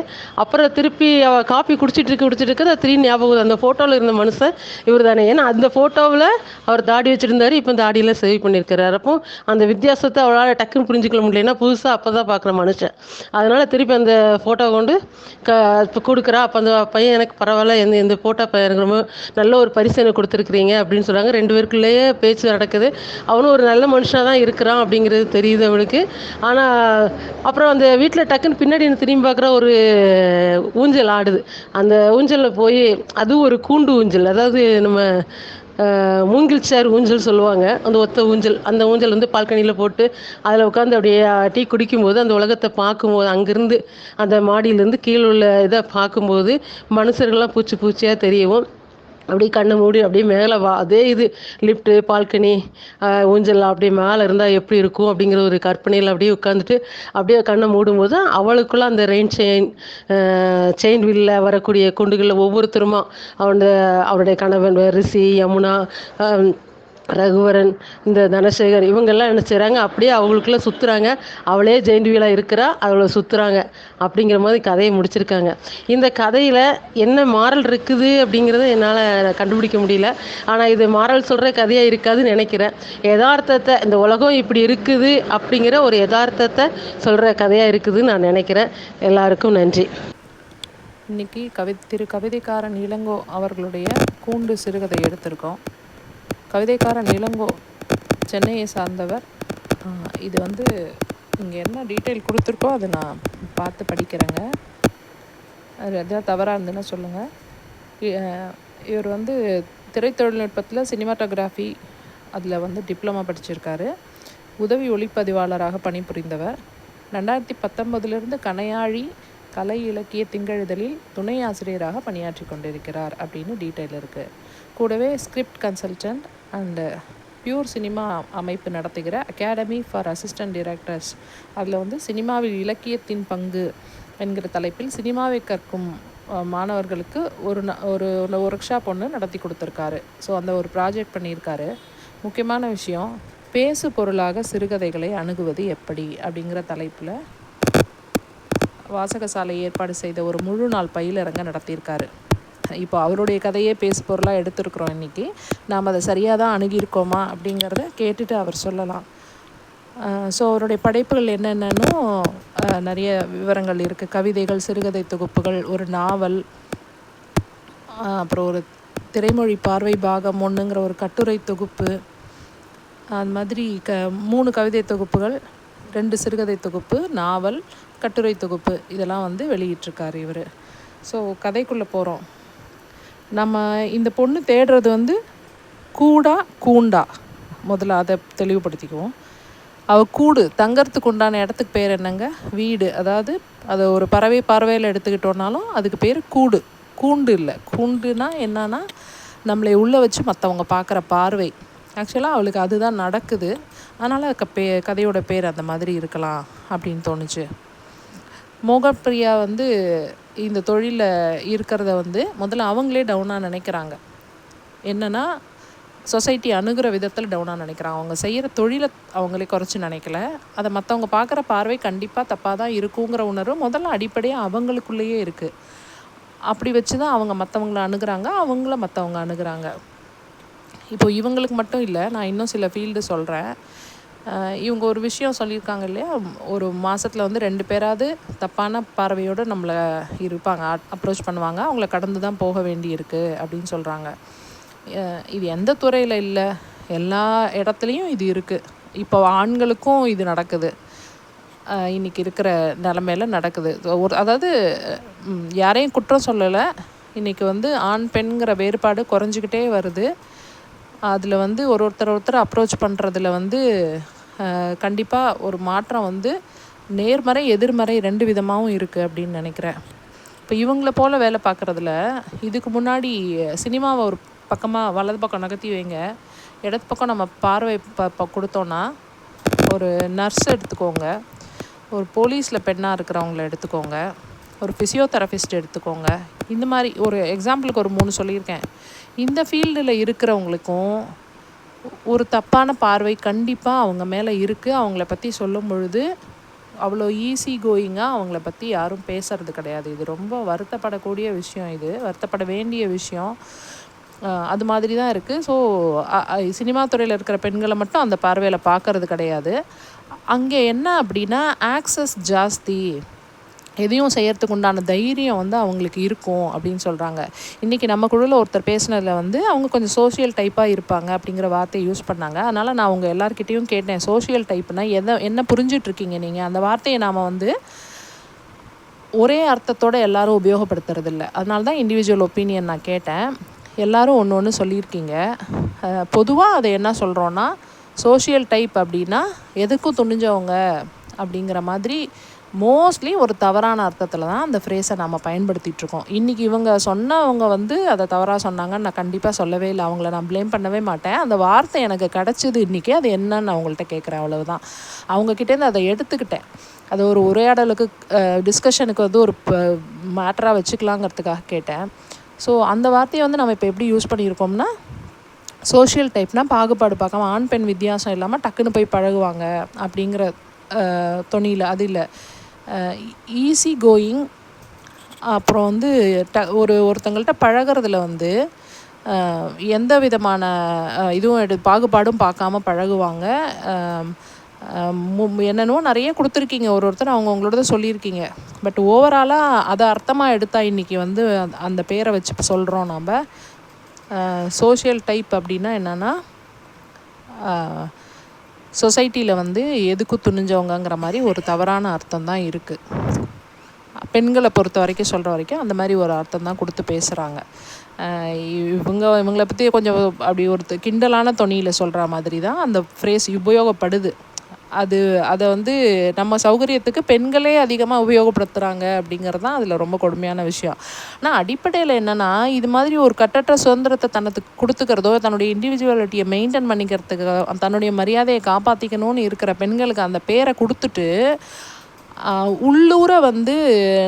அப்புறம் திருப்பி அவள் காப்பி குடிச்சிட்டு இருக்க அது திடீர்னு ஞாபகம், அந்த ஃபோட்டோவில் இருந்த மனுஷன் இவர் தானே. ஏன்னா அந்த ஃபோட்டோவில் அவர் தாடி வச்சுருந்தாரு, இப்போ தாடியில் சேவ் பண்ணியிருக்கிறார். அப்போ அந்த வித்தியாசத்தை அவளால் டக்குன்னு புரிஞ்சுக்கல முடியலன்னா புதுசாக அப்போ தான் பார்க்குற மனுஷன். அதனால் திருப்பி அந்த ஃபோட்டோவை கொண்டு இப்போ கொடுக்குறா. அப்போ அந்த பையன் எனக்கு பரவாயில்ல, இந்த ஃபோட்டோ எனக்கு ரொம்ப நல்ல ஒரு பரிசு எனக்கு கொடுத்துருக்குறீங்க அப்படின்னு சொல்கிறாங்க. 2 பேருக்குள்ளேயே பேச்சு நடக்குது. அவனும் ஒரு நல்ல மனுஷனாக தான் இருக்கிறான் அப்படிங்கிறது தெரியுது அவனுக்கு. ஆனால் அப்புறம் அந்த வீட்டில் டக்குன்னு பின்னாடி திரும்பி பார்க்குற ஒரு ஊஞ்சல் ஆடுது. அந்த ஊஞ்சலில் போய் அதுவும் ஒரு கூண்டு ஊஞ்சல், அதாவது நம்ம மூங்கில் சேர் ஊஞ்சல் சொல்லுவாங்க, அந்த ஒத்த ஊஞ்சல். அந்த ஊஞ்சல் வந்து பால்கனியில் போட்டு அதில் உட்காந்து அப்படியே டீ குடிக்கும்போது அந்த உலகத்தை பார்க்கும்போது அங்கேருந்து அந்த மாடியிலேருந்து கீழே உள்ள இதை பார்க்கும்போது மனுஷர்கள்லாம் பூச்சியாக தெரியவும் அப்படியே கண்ணை மூடி அப்படியே மேலே அதே இது லிஃப்ட்டு பால்கனி ஊஞ்சல் அப்படியே மேலே இருந்தால் எப்படி இருக்கும் அப்படிங்கிற ஒரு கற்பனையில் அப்படியே உட்காந்துட்டு அப்படியே கண்ணை மூடும்போது அவளுக்குள்ள அந்த ரெயின் செயின் வீலில் வரக்கூடிய குண்டுகளில் ஒவ்வொருத்தருமா அவனுடைய கணவன் ரிஷி, யமுனா, ரகுவரன், இந்த தனசேகர் இவங்கெல்லாம் என்ன செய்கிறாங்க, அப்படியே அவங்களுக்குள்ள சுற்றுறாங்க. அவளே ஜெயிண்ட் வீலாக இருக்கிறா, அவளை சுற்றுறாங்க அப்படிங்கிற மாதிரி கதையை முடிச்சிருக்காங்க. இந்த கதையில் என்ன மாரல் இருக்குது அப்படிங்கிறத என்னால் கண்டுபிடிக்க முடியல. ஆனால் இது மாரல் சொல்கிற கதையாக இருக்காதுன்னு நினைக்கிறேன். யதார்த்தத்தை, இந்த உலகம் இப்படி இருக்குது அப்படிங்கிற ஒரு யதார்த்தத்தை சொல்கிற கதையாக இருக்குதுன்னு நான் நினைக்கிறேன். எல்லாருக்கும் நன்றி. இன்றைக்கி திரு கவிதைக்காரன் இளங்கோ அவர்களுடைய கூண்டு சிறுகதை எடுத்திருக்கோம். கவிதைக்காரன் இளங்கோ சென்னையை சார்ந்தவர். இது வந்து இங்கே என்ன டீட்டெயில் கொடுத்துருக்கோ அதை நான் பார்த்து படிக்கிறேங்க. அது எதாவது தவறாக இருந்துன்னா சொல்லுங்கள். இவர் வந்து திரைத்தொழில்நுட்பத்தில் சினிமாட்டோகிராஃபி அதில் வந்து டிப்ளமா படிச்சிருக்காரு. உதவி ஒளிப்பதிவாளராக பணிபுரிந்தவர். 2019 கனையாழி கலை இலக்கிய திங்களிதழில் துணை ஆசிரியராக பணியாற்றி கொண்டிருக்கிறார் அப்படின்னு டீட்டெயில் இருக்குது. கூடவே script consultant and pure cinema அமைப்பு நடத்துகிற அகாடமி ஃபார் அசிஸ்டன்ட் டைரக்டர்ஸ், அதில் வந்து சினிமாவில் இலக்கியத்தின் பங்கு என்கிற தலைப்பில் சினிமாவை கற்கும் மாணவர்களுக்கு ஒரு ஒர்க் ஷாப் ஒன்று நடத்தி கொடுத்துருக்காரு. ஸோ அந்த ஒரு ப்ராஜெக்ட் பண்ணியிருக்காரு. முக்கியமான விஷயம், பேசு பொருளாக சிறுகதைகளை அணுகுவது எப்படி அப்படிங்கிற தலைப்பில் வாசகசாலை ஏற்பாடு செய்த ஒரு முழு நாள் பயிலரங்க நடத்தியிருக்காரு. இப்போ அவருடைய கதையே பேசு பொருளாக எடுத்துருக்குறோம். இன்றைக்கி நாம் அதை சரியாக தான் அணுகியிருக்கோமா அப்படிங்கிறத கேட்டுட்டு அவர் சொல்லலாம். ஸோ அவருடைய படைப்புகள் என்னென்னன்னும் நிறைய விவரங்கள் இருக்குது. கவிதைகள், சிறுகதை தொகுப்புகள், ஒரு நாவல், அப்புறம் ஒரு திரைமொழி பார்வை பாகம் 1ங்கிற ஒரு கட்டுரை தொகுப்பு, அது மாதிரி 3 கவிதை தொகுப்புகள், 2 சிறுகதை தொகுப்பு, நாவல், கட்டுரை தொகுப்பு, இதெல்லாம் வந்து வெளியிட்டிருக்காரு இவர். ஸோ கதைக்குள்ளே போகிறோம். நம்ம இந்த பொண்ணு தேடுறது வந்து கூடா கூண்டா, முதல்ல அதை தெளிவுபடுத்திக்குவோம். அவள் கூடு தங்கறதுக்கு உண்டான இடத்துக்கு பேர் என்னங்க? வீடு. அதாவது அதை ஒரு பறவை பார்வையில் எடுத்துக்கிட்டோன்னாலும் அதுக்கு பேர் கூடு, கூண்டு இல்லை. கூண்டுனா என்னன்னா நம்மளை உள்ளே வச்சு மற்றவங்க பார்க்குற பார்வை. ஆக்சுவலாக அவளுக்கு அதுதான் நடக்குது. அதனால் கதையோட பேர் அந்த மாதிரி இருக்கலாம் அப்படின்னு தோணுச்சு. மோகப்பிரியா வந்து இந்த தொழிலில் இருக்கிறத வந்து முதல்ல அவங்களே டவுனாக நினைக்கிறாங்க. என்னென்னா சொசைட்டி அணுகிற விதத்தில் டவுனாக நினைக்கிறாங்க. அவங்க செய்கிற தொழிலை அவங்களே குறைச்சி நினைக்கல. அதை மற்றவங்க பார்க்குற பார்வை கண்டிப்பாக தப்பாக தான் இருக்குங்கிற உணர்வு முதல்ல அடிப்படையாக அவங்களுக்குள்ளேயே இருக்குது. அப்படி வச்சு தான் அவங்க மற்றவங்கள அணுகிறாங்க, அவங்கள மற்றவங்க அணுகிறாங்க. இப்போது இவங்களுக்கு மட்டும் இல்லை, நான் இன்னும் சில ஃபீல்டு சொல்கிறேன். இவங்க ஒரு விஷயம் சொல்லியிருக்காங்க இல்லையா, ஒரு மாதத்தில் வந்து 2 பேராவது தப்பான பார்வையோடு நம்மளை இருப்பாங்க, அப்ரோச் பண்ணுவாங்க, அவங்கள கடந்து தான் போக வேண்டி இருக்குது அப்படின்னு சொல்கிறாங்க. இது எந்த துறையில் இல்லை, எல்லா இடத்துலையும் இது இருக்குது. இப்போ ஆண்களுக்கும் இது நடக்குது. இன்றைக்கி இருக்கிற நிலமையில் நடக்குது. அதாவது யாரையும் குற்றம் சொல்லலை. இன்றைக்கி வந்து ஆண் பெண்கிற வேறுபாடு குறைஞ்சிக்கிட்டே வருது. அதில் வந்து ஒருத்தர் அப்ரோச் பண்ணுறதுல வந்து கண்டிப்பாக ஒரு மாற்றம் வந்து நேர்மறை எதிர்மறை 2 விதமாகவும் இருக்குது அப்படின்னு நினைக்கிறேன். இப்போ இவங்கள போல் வேலை பார்க்குறதுல இதுக்கு முன்னாடி சினிமாவை ஒரு பக்கமாக வலது பக்கம் நகர்த்தி வைங்க, இடது பக்கம் நம்ம பார்வை கொடுத்தோன்னா, ஒரு நர்ஸ் எடுத்துக்கோங்க, ஒரு போலீஸில் பெண்ணாக இருக்கிறவங்கள எடுத்துக்கோங்க, ஒரு ஃபிசியோதெரபிஸ்ட் எடுத்துக்கோங்க. இந்த மாதிரி ஒரு எக்ஸாம்பிளுக்கு ஒரு 3 சொல்லியிருக்கேன். இந்த ஃபீல்டில் இருக்கிறவங்களுக்கும் ஒரு தப்பான பார்வை கண்டிப்பாக அவங்க மேலே இருக்குது. அவங்கள பற்றி சொல்லும் பொழுது அவ்வளோ ஈஸி கோயிங்காக அவங்கள பற்றி யாரும் பேசுறது கிடையாது. இது ரொம்ப வருத்தப்படக்கூடிய விஷயம், இது வருத்தப்பட வேண்டிய விஷயம். அது மாதிரி தான் இருக்குது. ஸோ சினிமா துறையில் இருக்கிற பெண்களை மட்டும் அந்த பார்வையில் பார்க்கறது கிடையாது. அங்கே என்ன அப்படின்னா, ஆக்சஸ் ஜாஸ்தி, எதையும் செய்கிறதுக்கு உண்டான தைரியம் வந்து அவங்களுக்கு இருக்கும் அப்படின்னு சொல்கிறாங்க. இன்றைக்கி நம்ம குழுவில் ஒருத்தர் பேசினதில் வந்து அவங்க கொஞ்சம் சோஷியல் டைப்பாக இருப்பாங்க அப்படிங்கிற வார்த்தையை யூஸ் பண்ணாங்க. அதனால் நான் அவங்க எல்லாருக்கிட்டேயும் கேட்டேன், சோஷியல் டைப்னால் என்ன புரிஞ்சிட்ருக்கீங்க நீங்கள்? அந்த வார்த்தையை நாம் வந்து ஒரே அர்த்தத்தோடு எல்லோரும் உபயோகப்படுத்துறதில்ல. அதனால தான் இண்டிவிஜுவல் ஒப்பீனியன் நான் கேட்டேன். எல்லோரும் ஒன்று சொல்லியிருக்கீங்க. பொதுவாக அதை என்ன சொல்கிறோன்னா, சோஷியல் டைப் அப்படின்னா எதுக்கும் துணிஞ்சவங்க அப்படிங்கிற மாதிரி மோஸ்ட்லி ஒரு தவறான அர்த்தத்தில் தான் அந்த ஃப்ரேஸை நம்ம பயன்படுத்திகிட்ருக்கோம். இன்றைக்கி இவங்க சொன்னவங்க வந்து அதை தவறாக சொன்னாங்கன்னு நான் கண்டிப்பாக சொல்லவே இல்லை. அவங்கள நான் ப்ளேம் பண்ணவே மாட்டேன். அந்த வார்த்தை எனக்கு கிடச்சிது இன்றைக்கி, அது என்னன்னு அவங்கள்ட்ட கேட்குறேன், அவ்வளவுதான். அவங்கக்கிட்டேருந்து அதை எடுத்துக்கிட்டேன். அதை ஒரு உரையாடலுக்கு டிஸ்கஷனுக்கு வந்து ஒரு மேட்டராக வச்சுக்கலாங்கிறதுக்காக கேட்டேன். ஸோ அந்த வார்த்தையை வந்து நம்ம இப்போ எப்படி யூஸ் பண்ணியிருக்கோம்னா, சோஷியல் டைப்னால் பாகுபாடு பார்க்காம ஆண் பெண் வித்தியாசம் இல்லாமல் டக்குன்னு போய் பழகுவாங்க அப்படிங்கிற தொனியில், அது இல்லை. ஈஸி கோயிங், அப்புறம் வந்து ஒருத்தங்கள்ட்ட பழகிறதுல வந்து எந்த விதமான இதுவும் பாகுபாடும் பார்க்காம பழகுவாங்க. என்னென்னவோ நிறைய கொடுத்துருக்கீங்க, ஒருத்தர் அவங்களோட சொல்லியிருக்கீங்க. பட் ஓவராலாக அதை அர்த்தமாக எடுத்தால் இன்றைக்கி வந்து அந்த பேரை வச்சு சொல்கிறோம் நம்ம. சோஷியல் டைப் அப்படின்னா என்னென்னா, சொசைட்டியில் வந்து எதுக்கு துணிஞ்சவங்கிற மாதிரி ஒரு தவறான அர்த்தம் தான் இருக்குது. பெண்களை பொறுத்த வரைக்கும் சொல்கிற வரைக்கும் அந்த மாதிரி ஒரு அர்த்தம் தான் கொடுத்து பேசுகிறாங்க. இவங்களை பற்றி கொஞ்சம் அப்படி ஒரு கிண்டலான தொனியில் சொல்கிற மாதிரி தான் அந்த ஃப்ரேஸ் உபயோகப்படுது. அதை வந்து நம்ம சௌகரியத்துக்கு பெண்களே அதிகமாக உபயோகப்படுத்துகிறாங்க அப்படிங்கிறது தான் அதில் ரொம்ப கொடுமையான விஷயம். ஆனால் அடிப்படையில் என்னென்னா, இது மாதிரி ஒரு கட்டற்ற சுதந்திரத்தை தனக்கு கொடுத்துக்கிறதோ, தன்னுடைய இண்டிவிஜுவாலிட்டியை மெயின்டைன் பண்ணிக்கிறதுக்கு, தன்னுடைய மரியாதையை காப்பாற்றிக்கணும்னு இருக்கிற பெண்களுக்கு அந்த பேரை கொடுத்துட்டு உள்ளூர வந்து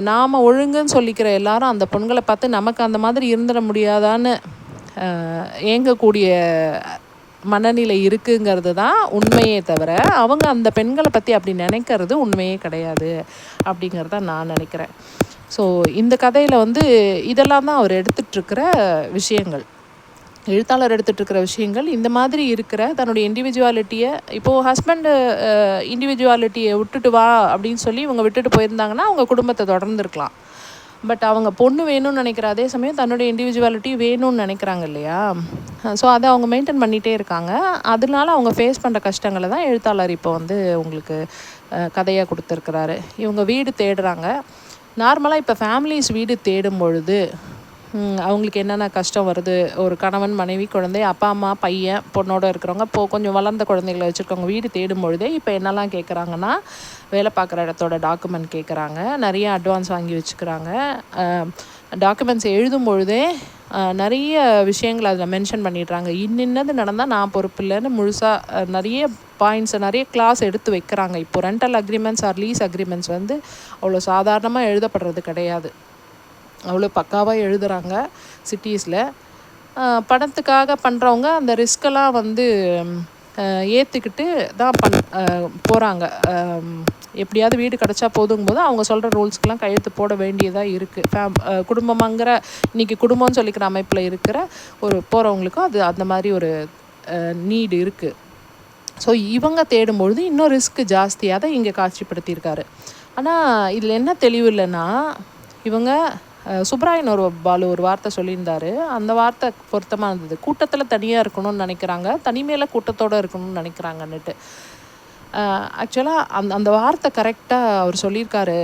நாம் ஒழுங்குன்னு சொல்லிக்கிற எல்லாரும் அந்த பெண்களை பார்த்து நமக்கு அந்த மாதிரி இருந்துட முடியாதான்னு ஏங்கக்கூடிய மனநிலை இருக்குங்கிறது தான் உண்மையே தவிர அவங்க அந்த பெண்களை பற்றி அப்படி நினைக்கிறது உண்மையே கிடையாது அப்படிங்கிறத நான் நினைக்கிறேன். ஸோ இந்த கதையில் வந்து இதெல்லாம் தான் அவர் எடுத்துகிட்ருக்கிற விஷயங்கள், எழுத்தாளர் எடுத்துகிட்ருக்கிற விஷயங்கள். இந்த மாதிரி இருக்கிற தன்னுடைய இண்டிவிஜுவாலிட்டியை, இப்போது ஹஸ்பண்டு இண்டிவிஜுவாலிட்டியை விட்டுட்டு வா அப்படின்னு சொல்லி இவங்க விட்டுட்டு போயிருந்தாங்கன்னா அவங்க குடும்பத்தை தொடர்ந்துருக்கலாம். பட் அவங்க பொண்ணு வேணும்னு நினைக்கிற அதே சமயம் தன்னுடைய இண்டிவிஜுவாலிட்டி வேணும்னு நினைக்கிறாங்க இல்லையா? ஸோ அதை அவங்க மெயின்டைன் பண்ணிகிட்டே இருக்காங்க. அதனால அவங்க ஃபேஸ் பண்ணுற கஷ்டங்களை தான் எழுத்தாளர் இப்போ வந்து உங்களுக்கு கதையாக கொடுத்துருக்குறாரு. இவங்க வீடு தேடுறாங்க. நார்மலாக இப்போ ஃபேமிலிஸ் வீடு தேடும் பொழுது அவங்களுக்கு என்னென்ன கஷ்டம் வருது, ஒரு கணவன் மனைவி குழந்தை அப்பா அம்மா பையன் பொண்ணோடு இருக்கிறவங்க கொஞ்சம் வளர்ந்த குழந்தைகளை வச்சுருக்கவங்க வீடு தேடும் பொழுதே இப்போ என்னெல்லாம் கேட்குறாங்கன்னா, வேலை பார்க்குற இடத்தோட டாக்குமெண்ட் கேட்குறாங்க, நிறைய அட்வான்ஸ் வாங்கி வச்சுக்கிறாங்க. டாக்குமெண்ட்ஸ் எழுதும் பொழுதே நிறைய விஷயங்கள் அதில் மென்ஷன் பண்ணிடுறாங்க. இன்னது நடந்தால் நான் பொறுப்பு இல்லைன்னு முழுசாக நிறைய பாயிண்ட்ஸை நிறைய கிளாஸ் எடுத்து வைக்கிறாங்க. இப்போ rental agreements or lease agreements வந்து அவ்வளோ சாதாரணமாக எழுதப்படுறது கிடையாது. அவ்வளோ பக்காவாக எழுதுகிறாங்க சிட்டிஸில். பணத்துக்காக பண்ணுறவங்க அந்த ரிஸ்கெல்லாம் வந்து ஏற்றுக்கிட்டு தான் போகிறாங்க. எப்படியாவது வீடு கிடச்சா போதுங்கும்போது அவங்க சொல்கிற ரூல்ஸ்க்கெலாம் கையெழுத்து போட வேண்டியதாக இருக்குது. குடும்பமாங்கிற இன்றைக்கி குடும்பம்னு சொல்லிக்கிற அமைப்பில் இருக்கிற ஒரு போகிறவங்களுக்கும் அது அந்த மாதிரி ஒரு நீடு இருக்குது. ஸோ இவங்க தேடும்பொழுது இன்னும் ரிஸ்க் ஜாஸ்தியாக தான் இங்கே காட்சிப்படுத்தியிருக்காரு. ஆனால் இதில் என்ன தெளிவு இல்லைன்னா, இவங்க சுப்ராயன் பாலு ஒரு வார்த்தை சொல்லியிருந்தார். அந்த வார்த்தை பொருத்தமாக இருந்தது. கூட்டத்தில் தனியாக இருக்கணும்னு நினைக்கிறாங்க, தனிமையில் கூட்டத்தோடு இருக்கணும்னு நினைக்கிறாங்கன்னுட்டு. ஆக்சுவலாக அந்த வார்த்தை கரெக்டாக அவர் சொல்லியிருக்காரு.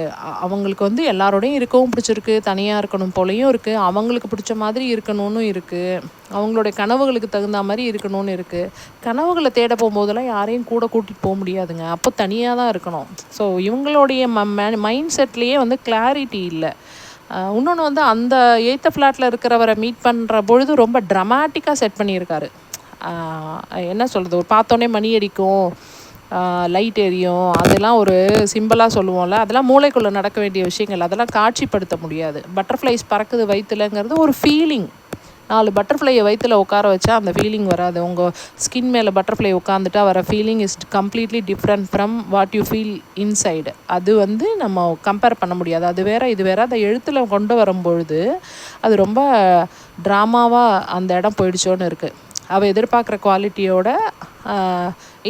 அவங்களுக்கு வந்து எல்லாரோடையும் இருக்கவும் பிடிச்சிருக்கு, தனியாக இருக்கணும் போலையும் இருக்குது, அவங்களுக்கு பிடிச்ச மாதிரி இருக்கணும்னு இருக்குது, அவங்களுடைய கனவுகளுக்கு தகுந்த மாதிரி இருக்கணும்னு இருக்குது. கனவுகளை தேட போகும்போதெல்லாம் யாரையும் கூட கூட்டிகிட்டு போக முடியாதுங்க, அப்போ தனியாக தான் இருக்கணும். ஸோ இவங்களுடைய மைண்ட் செட்லேயே வந்து கிளாரிட்டி இல்லை. இன்னொன்று வந்து அந்த 8th ஃப்ளாட்டில் இருக்கிறவரை மீட் பண்ணுற பொழுது ரொம்ப ட்ரமாட்டிக்காக செட் பண்ணியிருக்காரு. என்ன சொல்கிறது, ஒரு பார்த்தோன்னே மணி அடிக்கும், லைட் எரியும், அதெல்லாம் ஒரு சிம்பிளாக சொல்லுவோம்ல, அதெல்லாம் மூளைக்குள்ளே நடக்க வேண்டிய விஷயங்கள், அதெல்லாம் காட்சிப்படுத்த முடியாது. பட்டர்ஃப்ளைஸ் பறக்குது வயிற்றுலங்கிறது ஒரு ஃபீலிங். 4 பட்டர்ஃப்ளையை வயிற்றில் உட்கார வச்சா அந்த ஃபீலிங் வராது. உங்கள் ஸ்கின் மேலே பட்டர்ஃப்ளை உட்காந்துட்டா வர feeling is completely different from what you feel inside. அது வந்து நம்ம கம்பேர் பண்ண முடியாது. அது வேறு இது வேறு. அதை எழுத்தில் கொண்டு வரும்பொழுது அது ரொம்ப ட்ராமாவாக அந்த இடம் போயிடுச்சோன்னு இருக்குது. அவள் எதிர்பார்க்குற குவாலிட்டியோட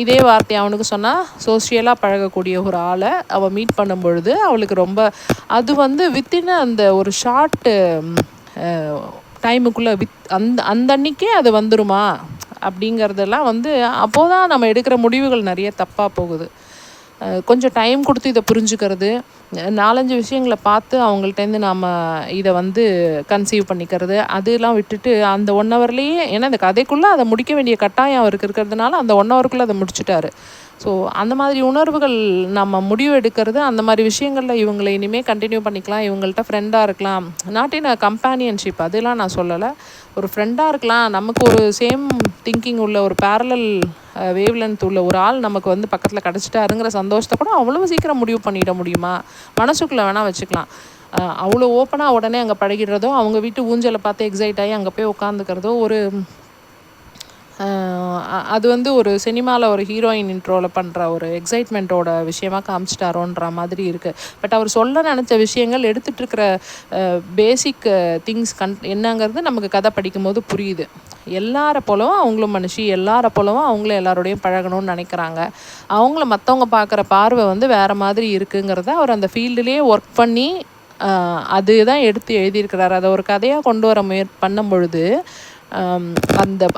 இதே வார்த்தை அவனுக்கு சொன்னால் சோஷியலாக பழகக்கூடிய ஒரு ஆளை அவள் மீட் பண்ணும் பொழுது அவளுக்கு ரொம்ப அது வந்து வித்தின் அந்த ஒரு ஷார்ட்டு டைமுக்குள்ளே அந்த அன்னைக்கே அது வந்துருமா அப்படிங்கிறதெல்லாம் வந்து அப்போது தான் நம்ம எடுக்கிற முடிவுகள் நிறைய தப்பாக போகுது. கொஞ்சம் டைம் கொடுத்து இதை புரிஞ்சுக்கிறது, 4-5 விஷயங்களை பார்த்து அவங்கள்ட்டேருந்து நாம் இதை வந்து கன்சீவ் பண்ணிக்கிறது, அதெல்லாம் விட்டுட்டு அந்த 1 ஹவர்லேயே, ஏன்னா இந்த கதைக்குள்ளே அதை முடிக்க வேண்டிய கட்டாயம் அவருக்கு இருக்கிறதுனால அந்த 1 ஹவருக்குள்ளே அதை முடிச்சுட்டாரு. ஸோ அந்த மாதிரி உணர்வுகள் நம்ம முடிவு எடுக்கிறது, அந்த மாதிரி விஷயங்களில் இவங்களை இனிமேல் கண்டினியூ பண்ணிக்கலாம், இவங்கள்ட்ட ஃப்ரெண்டாக இருக்கலாம், நாட் இன் அ கம்பேனியன்ஷிப் அதெல்லாம் நான் சொல்லலை, ஒரு ஃப்ரெண்டாக இருக்கலாம், நமக்கு ஒரு சேம் திங்கிங் உள்ள ஒரு பேரலல் வேவ் லென்த் உள்ள ஒரு ஆள் நமக்கு வந்து பக்கத்தில் கிடச்சிட்டாருங்கிற சந்தோஷத்தை கூட அவ்வளோ சீக்கிரம் முடிவு பண்ணிட முடியுமா? மனசுக்குள்ளே வேணால் வச்சுக்கலாம். அவ்வளோ ஓப்பனாக உடனே அங்கே பழகிடுறதோ, அவங்க வீட்டு ஊஞ்சலை பார்த்து எக்ஸைட் ஆகி அங்கே போய் உட்காந்துக்கிறதோ ஒரு அது வந்து ஒரு சினிமாவில் ஒரு ஹீரோயின் இன்ட்ரோவில் பண்ணுற ஒரு எக்ஸைட்மெண்ட்டோட விஷயமாக காமிச்சிட்டாரோன்ற மாதிரி இருக்குது. பட் அவர் சொல்ல நினச்ச விஷயங்கள் எடுத்துகிட்ருக்கிற பேசிக் திங்ஸ் என்னங்கிறது நமக்கு கதை படிக்கும்போது புரியுது. எல்லாரை போலவும் அவங்களும் மனுஷி, எல்லாரை போலவும் அவங்களும் எல்லாரோடையும் பழகணும்னு நினைக்கிறாங்க, அவங்கள மற்றவங்க பார்க்குற பார்வை வந்து வேறு மாதிரி இருக்குங்கிறத அவர் அந்த ஃபீல்டுலேயே ஒர்க் பண்ணி அதுதான் எடுத்து எழுதியிருக்கிறார். அதை ஒரு கதையாக கொண்டு வர பண்ணும் பொழுது